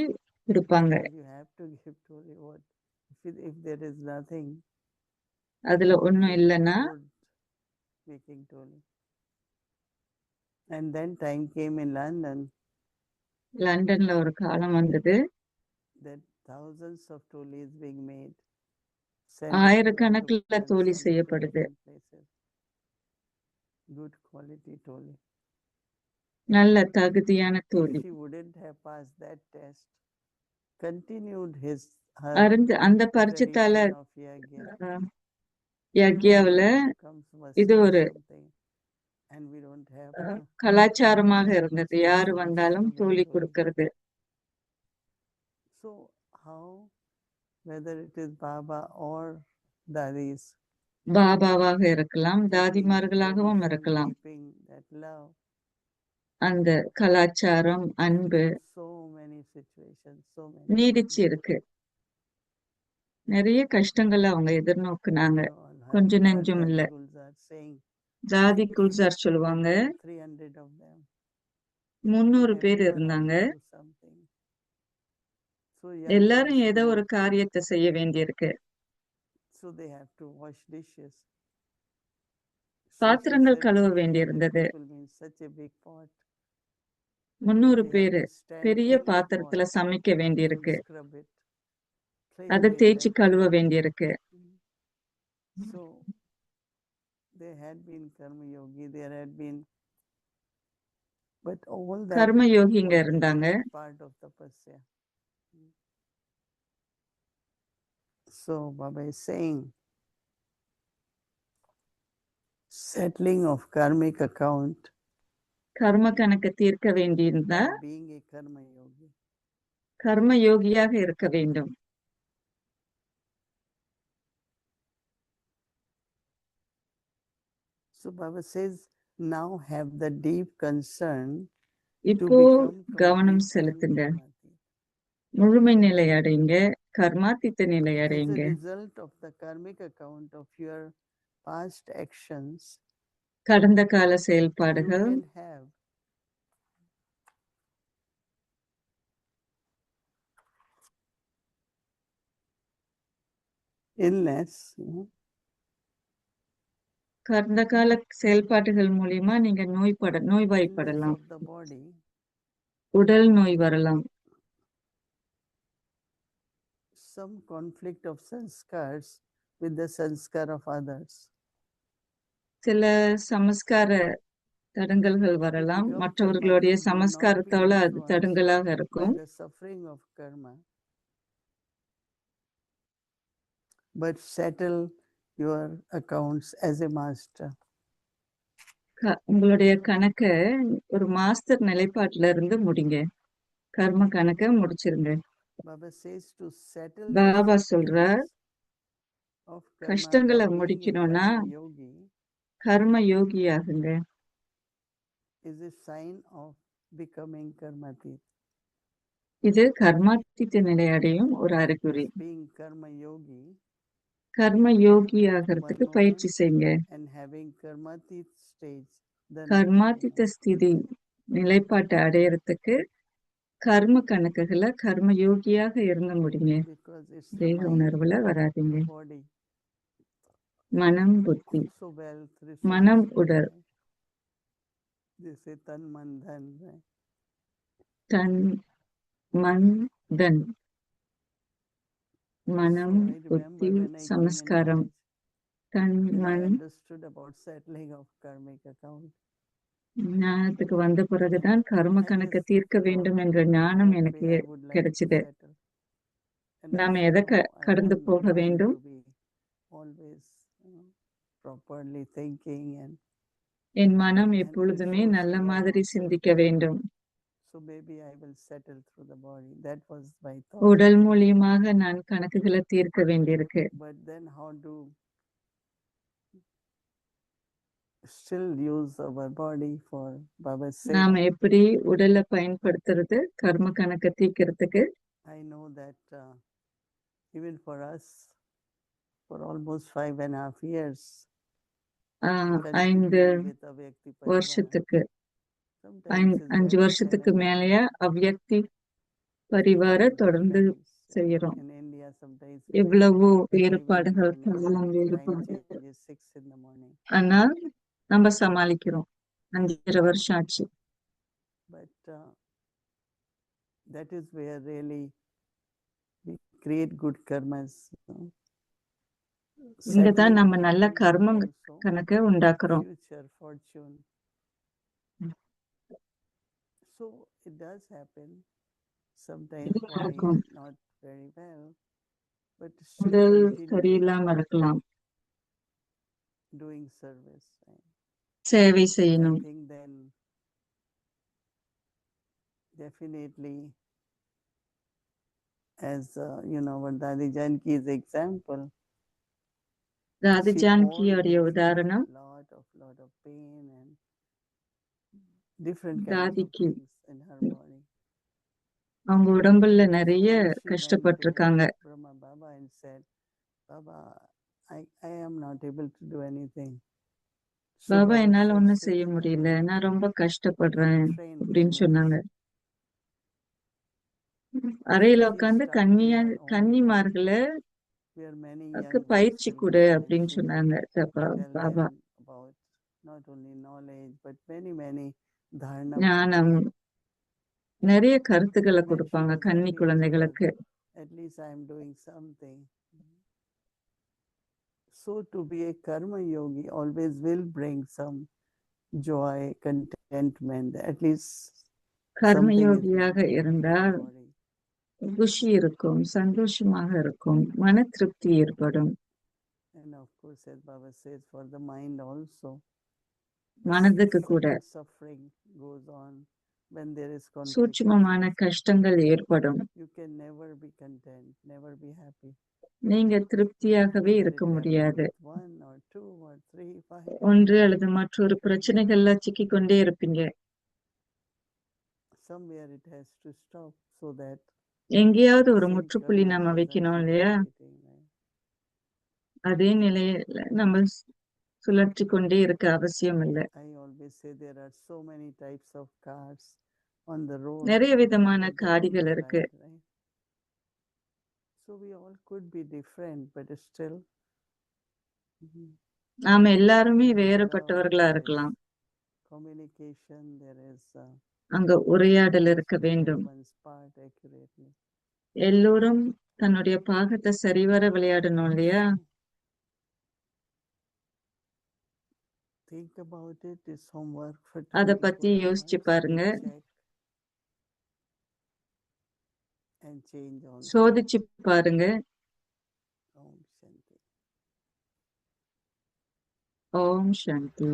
[SPEAKER 2] கொடுப்பாங்க.
[SPEAKER 3] Because you have to give toli. What if there is nothing?
[SPEAKER 2] அதுல
[SPEAKER 3] How
[SPEAKER 2] ஒண்ணும்
[SPEAKER 3] can you
[SPEAKER 2] இல்லைன்னா
[SPEAKER 3] afford making toli? And then time came in London
[SPEAKER 2] லண்டன்ல ஒரு காலம் வந்தது,
[SPEAKER 3] that thousands of tolis being made, sent
[SPEAKER 2] ஆயிரக்கணக்கில்
[SPEAKER 3] abroad to
[SPEAKER 2] தோழி
[SPEAKER 3] sent to
[SPEAKER 2] செய்யப்படுது.
[SPEAKER 3] different places. Good quality toli.
[SPEAKER 2] நல்ல தகுதியான
[SPEAKER 3] If
[SPEAKER 2] தோழி.
[SPEAKER 3] she wouldn't have passed that test, continued her
[SPEAKER 2] அந்த பரிச்சத்தால
[SPEAKER 3] tradition of yagya,
[SPEAKER 2] யக்யாவுல
[SPEAKER 3] comes
[SPEAKER 2] இது
[SPEAKER 3] mustard
[SPEAKER 2] ஒரு
[SPEAKER 3] something, and we don't have to
[SPEAKER 2] கலாச்சாரமாக
[SPEAKER 3] have
[SPEAKER 2] இருந்தது,
[SPEAKER 3] special
[SPEAKER 2] யாரு
[SPEAKER 3] wishes
[SPEAKER 2] வந்தாலும்
[SPEAKER 3] to
[SPEAKER 2] தோழி
[SPEAKER 3] get toli.
[SPEAKER 2] கொடுக்கறது.
[SPEAKER 3] So how, whether it is Baba or Dadis,
[SPEAKER 2] பாபாவாக இருக்கலாம்,
[SPEAKER 3] keeping
[SPEAKER 2] தாதிமார்களாகவும்
[SPEAKER 3] tradition,
[SPEAKER 2] இருக்கலாம்,
[SPEAKER 3] keeping that love,
[SPEAKER 2] அந்த கலாச்சாரம் அன்பு
[SPEAKER 3] so many situations, so many
[SPEAKER 2] நீடிச்சு
[SPEAKER 3] situations.
[SPEAKER 2] இருக்கு. நிறைய கஷ்டங்களை அவங்க எதிர்நோக்குனாங்க,
[SPEAKER 3] You all have
[SPEAKER 2] கொஞ்சம்
[SPEAKER 3] heard
[SPEAKER 2] நெஞ்சம் இல்ல.
[SPEAKER 3] Dadi Gulzar saying
[SPEAKER 2] ஜாதி குல்சார் சொல்லுவாங்க,
[SPEAKER 3] 300 of them.
[SPEAKER 2] 300 பேர்
[SPEAKER 3] Everyone had
[SPEAKER 2] இருந்தாங்க,
[SPEAKER 3] to do something. So young
[SPEAKER 2] எல்லாரும்
[SPEAKER 3] ones
[SPEAKER 2] ஏதோ
[SPEAKER 3] need,
[SPEAKER 2] ஒரு காரியத்தை செய்ய வேண்டியிருக்கு.
[SPEAKER 3] so they have to wash dishes. So she
[SPEAKER 2] பாத்திரங்கள்
[SPEAKER 3] said
[SPEAKER 2] கழுவ
[SPEAKER 3] 300
[SPEAKER 2] வேண்டியிருந்தது.
[SPEAKER 3] people means such a big pot.
[SPEAKER 2] 300
[SPEAKER 3] They have
[SPEAKER 2] பேரு
[SPEAKER 3] to stand
[SPEAKER 2] பெரிய
[SPEAKER 3] in the
[SPEAKER 2] பாத்திரத்துல
[SPEAKER 3] pot
[SPEAKER 2] சமைக்க வேண்டியிருக்கு,
[SPEAKER 3] and scrub it, clean
[SPEAKER 2] அதை
[SPEAKER 3] it
[SPEAKER 2] தேய்ச்சி
[SPEAKER 3] that
[SPEAKER 2] கழுவ
[SPEAKER 3] way.
[SPEAKER 2] வேண்டியிருக்கு.
[SPEAKER 3] So there had been karma yogi, there had been, but all that
[SPEAKER 2] கர்ம யோகிங்க
[SPEAKER 3] was
[SPEAKER 2] இருந்தாங்க.
[SPEAKER 3] again part of tapasya. So Baba is saying, settling of karmic account
[SPEAKER 2] கர்ம கணக்கு தீர்க்க வேண்டியிருந்தா
[SPEAKER 3] by being a karma yogi.
[SPEAKER 2] கர்ம யோகியாக இருக்க வேண்டும்.
[SPEAKER 3] So Baba says, now have the deep concern to
[SPEAKER 2] இப்போ
[SPEAKER 3] become
[SPEAKER 2] கவனம்
[SPEAKER 3] complete and
[SPEAKER 2] செலுத்துங்க.
[SPEAKER 3] karmatik.
[SPEAKER 2] முழுமை நிலை அடைங்க, கர்மாத்தீத்த நிலை
[SPEAKER 3] As a
[SPEAKER 2] அடைங்க.
[SPEAKER 3] result of the karmic account of your past actions,
[SPEAKER 2] கடந்த கால
[SPEAKER 3] you
[SPEAKER 2] செயல்பாடுகள்
[SPEAKER 3] can have illness,
[SPEAKER 2] கடந்த கால செயல்பாடுகள் மூலியமா நீங்க
[SPEAKER 3] illness
[SPEAKER 2] நோய்வாய்ப்படலாம்.
[SPEAKER 3] of the body,
[SPEAKER 2] உடல் நோய் வரலாம்.
[SPEAKER 3] some conflict of sanskars with the sanskar of others.
[SPEAKER 2] சில சமஸ்கார தடங்கல்கள்
[SPEAKER 3] To
[SPEAKER 2] வரலாம்.
[SPEAKER 3] become
[SPEAKER 2] மற்றவர்களுடைய
[SPEAKER 3] karmatik, do not be
[SPEAKER 2] சமஸ்காரத்தால அது
[SPEAKER 3] influenced
[SPEAKER 2] தடங்கலாக
[SPEAKER 3] by
[SPEAKER 2] இருக்கும்.
[SPEAKER 3] the suffering of karma, but settle your accounts as a master.
[SPEAKER 2] உங்களுடைய கணக்க ஒரு மாஸ்டர் நிலைப்பாட்டுல இருந்து முடிங்க. கர்ம கணக்க முடிச்சிருங்க.
[SPEAKER 3] Baba says to settle
[SPEAKER 2] Baba
[SPEAKER 3] the
[SPEAKER 2] சொல்றார்,
[SPEAKER 3] sufferings of karma
[SPEAKER 2] கஷ்டங்களை
[SPEAKER 3] by being a
[SPEAKER 2] முடிக்கணும்னா
[SPEAKER 3] karma yogi
[SPEAKER 2] கர்ம யோகி ஆகுங்க.
[SPEAKER 3] is a sign of becoming karmatik.
[SPEAKER 2] இது கர்மாத்தீத்த நிலை அடையும் ஒரு அறிகுறி.
[SPEAKER 3] Practice being karma yogi
[SPEAKER 2] கர்ம யோகி ஆகிறதுக்கு
[SPEAKER 3] one
[SPEAKER 2] பயிற்சி
[SPEAKER 3] moment
[SPEAKER 2] செய்யுங்க.
[SPEAKER 3] and having karmatik stage the next
[SPEAKER 2] கர்மாத்தீத்த
[SPEAKER 3] moment.
[SPEAKER 2] ஸ்திதி நிலைப்பாட்டை அடையறதுக்கு கர்ம கணக்குகளை கர்ம யோகியாக இருங்க முடியுங்க.
[SPEAKER 3] Because it's the
[SPEAKER 2] தேக
[SPEAKER 3] mind,
[SPEAKER 2] உணர்வுல வராதீங்க.
[SPEAKER 3] body,
[SPEAKER 2] மனம் புத்தி,
[SPEAKER 3] so wealth,
[SPEAKER 2] மனம்
[SPEAKER 3] resources,
[SPEAKER 2] உடல்,
[SPEAKER 3] right? They say tan man dhan, right?
[SPEAKER 2] Than Mann than,
[SPEAKER 3] So
[SPEAKER 2] மனம்
[SPEAKER 3] I
[SPEAKER 2] புத்தி
[SPEAKER 3] remember when I came in
[SPEAKER 2] சமஸ்காரம்,
[SPEAKER 3] knowledge
[SPEAKER 2] than
[SPEAKER 3] and I
[SPEAKER 2] Mann
[SPEAKER 3] understood about settling of karmic account.
[SPEAKER 2] ஞானத்துக்கு வந்த பிறகுதான் கர்ம
[SPEAKER 3] I
[SPEAKER 2] கணக்கை
[SPEAKER 3] just
[SPEAKER 2] தீர்க்க
[SPEAKER 3] thought
[SPEAKER 2] வேண்டும் என்ற ஞானம்
[SPEAKER 3] what
[SPEAKER 2] எனக்கு
[SPEAKER 3] way I would like to
[SPEAKER 2] கிடைச்சது.
[SPEAKER 3] settle. And I
[SPEAKER 2] நாம
[SPEAKER 3] said,
[SPEAKER 2] எதை
[SPEAKER 3] no, I
[SPEAKER 2] கடந்து
[SPEAKER 3] want my
[SPEAKER 2] போக
[SPEAKER 3] mind
[SPEAKER 2] வேண்டும்?
[SPEAKER 3] to be always properly thinking and
[SPEAKER 2] என் மனம்
[SPEAKER 3] and
[SPEAKER 2] எப்பொழுதுமே
[SPEAKER 3] resource
[SPEAKER 2] நல்ல
[SPEAKER 3] well
[SPEAKER 2] மாதிரி
[SPEAKER 3] also.
[SPEAKER 2] சிந்திக்க வேண்டும்.
[SPEAKER 3] So maybe I will settle through the body. That was my thought.
[SPEAKER 2] உடல் மூலியமாக நான் கணக்குகளை தீர்க்க வேண்டியிருக்கு.
[SPEAKER 3] But then how to still use our body for Baba's sake?
[SPEAKER 2] நாம எப்படி உடலை பயன்படுத்துறது கர்ம கணக்கை தீர்க்கிறதுக்கு?
[SPEAKER 3] I know that even for us, for almost 5.5 years,
[SPEAKER 2] 5
[SPEAKER 3] continuing with Avyakti Parivar,
[SPEAKER 2] வருஷத்துக்கு
[SPEAKER 3] sometimes it's
[SPEAKER 2] 5
[SPEAKER 3] very
[SPEAKER 2] வருஷத்துக்கு
[SPEAKER 3] challenging.
[SPEAKER 2] மேலேயா அவ்யக்தி பரிவார
[SPEAKER 3] Time
[SPEAKER 2] தொடர்ந்து
[SPEAKER 3] difference.
[SPEAKER 2] செய்யறோம்.
[SPEAKER 3] In India, sometimes
[SPEAKER 2] எவ்வளவோ
[SPEAKER 3] early
[SPEAKER 2] வேறுபாடுகள்,
[SPEAKER 3] morning,
[SPEAKER 2] காலம்
[SPEAKER 3] time
[SPEAKER 2] வேறுபாடு.
[SPEAKER 3] change is 6 in the morning.
[SPEAKER 2] ஆனால் நம்ம சமாளிக்கிறோம். 5.5 வருஷம் ஆச்சு.
[SPEAKER 3] But that is where really we create good karmas.
[SPEAKER 2] இங்கதான் நம்ம
[SPEAKER 3] Settling
[SPEAKER 2] நல்ல
[SPEAKER 3] things
[SPEAKER 2] கர்ம
[SPEAKER 3] also,
[SPEAKER 2] கணக்கை உண்டாக்குறோம்.
[SPEAKER 3] future fortune. So it does happen. Sometimes
[SPEAKER 2] இது
[SPEAKER 3] body
[SPEAKER 2] நடக்கும்.
[SPEAKER 3] not very well, but still
[SPEAKER 2] உடல்
[SPEAKER 3] continue
[SPEAKER 2] சரியில்லாம இருக்கலாம்.
[SPEAKER 3] doing service. Right?
[SPEAKER 2] சேவை
[SPEAKER 3] I
[SPEAKER 2] செய்யணும்.
[SPEAKER 3] think then definitely, as Vardhani Janki's example,
[SPEAKER 2] தாதி
[SPEAKER 3] she all
[SPEAKER 2] ஜானகியோடைய
[SPEAKER 3] experienced
[SPEAKER 2] உதாரணம்,
[SPEAKER 3] lot of pain and different kinds of
[SPEAKER 2] தாதிக்கு
[SPEAKER 3] things in her body.
[SPEAKER 2] அவங்க உடம்புல நிறைய
[SPEAKER 3] So when she went
[SPEAKER 2] கஷ்டப்பட்டிருக்காங்க.
[SPEAKER 3] to Brahma Baba and said, Baba, I am not able to do anything. So
[SPEAKER 2] Baba
[SPEAKER 3] Baba
[SPEAKER 2] என்னால
[SPEAKER 3] said,
[SPEAKER 2] ஒண்ணும்
[SPEAKER 3] sit
[SPEAKER 2] செய்ய முடியல,
[SPEAKER 3] silently
[SPEAKER 2] நான் ரொம்ப கஷ்டப்படுறேன்
[SPEAKER 3] and train
[SPEAKER 2] அப்படின்னு
[SPEAKER 3] kindness.
[SPEAKER 2] சொன்னாங்க. அறையில
[SPEAKER 3] She
[SPEAKER 2] உட்கார்ந்து
[SPEAKER 3] started in her own
[SPEAKER 2] கன்னிமார்களை
[SPEAKER 3] home, where many young ones
[SPEAKER 2] பயிற்சி
[SPEAKER 3] will
[SPEAKER 2] கொடு
[SPEAKER 3] come and
[SPEAKER 2] அப்படின்னு
[SPEAKER 3] she will
[SPEAKER 2] சொன்னாங்க
[SPEAKER 3] tell
[SPEAKER 2] Baba.
[SPEAKER 3] them about not only knowledge but many dharana
[SPEAKER 2] ஞானம்,
[SPEAKER 3] points.
[SPEAKER 2] நிறைய கருத்துக்களை
[SPEAKER 3] And she
[SPEAKER 2] கொடுப்பாங்க
[SPEAKER 3] was
[SPEAKER 2] கன்னி
[SPEAKER 3] happy
[SPEAKER 2] குழந்தைகளுக்கு.
[SPEAKER 3] because at least I am doing something. So to be a karma yogi always will bring some joy, contentment, at least something is
[SPEAKER 2] கர்மயோகியாக
[SPEAKER 3] happening in the
[SPEAKER 2] இருந்தால்
[SPEAKER 3] body.
[SPEAKER 2] குஷி இருக்கும், சந்தோஷமாக இருக்கும், மன திருப்தி ஏற்படும்.
[SPEAKER 3] And of course, as Baba says, for the mind also,
[SPEAKER 2] மனதுக்கு கூட
[SPEAKER 3] certain suffering goes on when there is
[SPEAKER 2] சூட்சுமமான
[SPEAKER 3] contradiction,
[SPEAKER 2] கஷ்டங்கள் ஏற்படும்.
[SPEAKER 3] you can never be content, never be happy.
[SPEAKER 2] நீங்க திருப்தியாகவே
[SPEAKER 3] Either
[SPEAKER 2] இருக்க
[SPEAKER 3] it happens
[SPEAKER 2] முடியாது.
[SPEAKER 3] with 1 or 2 or 3, 5.
[SPEAKER 2] ஒன்று அல்லது மற்றொரு பிரச்சனைகள்ல சிக்கிக் கொண்டே இருப்பீங்க.
[SPEAKER 3] Somewhere it has to stop so that
[SPEAKER 2] எங்கேயாவது ஒரு
[SPEAKER 3] same
[SPEAKER 2] முற்றுப்புள்ளி
[SPEAKER 3] karma
[SPEAKER 2] நம்ம
[SPEAKER 3] doesn't
[SPEAKER 2] வைக்கணும்
[SPEAKER 3] keep
[SPEAKER 2] இல்லையா?
[SPEAKER 3] repeating, right?
[SPEAKER 2] அதே நிலையில நம்ம சுழற்றி கொண்டே இருக்க அவசியம் இல்லை.
[SPEAKER 3] I always say there are so many types of cars on the road,
[SPEAKER 2] நிறைய விதமான
[SPEAKER 3] but they all
[SPEAKER 2] காடிகள் இருக்கு.
[SPEAKER 3] collide, right? So we all could be different, but still
[SPEAKER 2] நாம எல்லாருமே
[SPEAKER 3] there is love,
[SPEAKER 2] வேறுபட்டவர்களா
[SPEAKER 3] there is
[SPEAKER 2] இருக்கலாம்.
[SPEAKER 3] communication, there is
[SPEAKER 2] அங்க உரையாடல்
[SPEAKER 3] one
[SPEAKER 2] இருக்க
[SPEAKER 3] has to play
[SPEAKER 2] வேண்டும்.
[SPEAKER 3] one's part accurately.
[SPEAKER 2] எல்லோரும் தன்னுடைய பாகத்தை சரிவர விளையாடணும் இல்லையா?
[SPEAKER 3] Think about it. It's homework for
[SPEAKER 2] அத பத்தி
[SPEAKER 3] 24
[SPEAKER 2] யோசிச்சு
[SPEAKER 3] hours.
[SPEAKER 2] பாருங்க.
[SPEAKER 3] Check and change on.
[SPEAKER 2] சோதிச்சு பாருங்க.
[SPEAKER 3] Om Shanti.
[SPEAKER 2] ஓம் சாந்தி.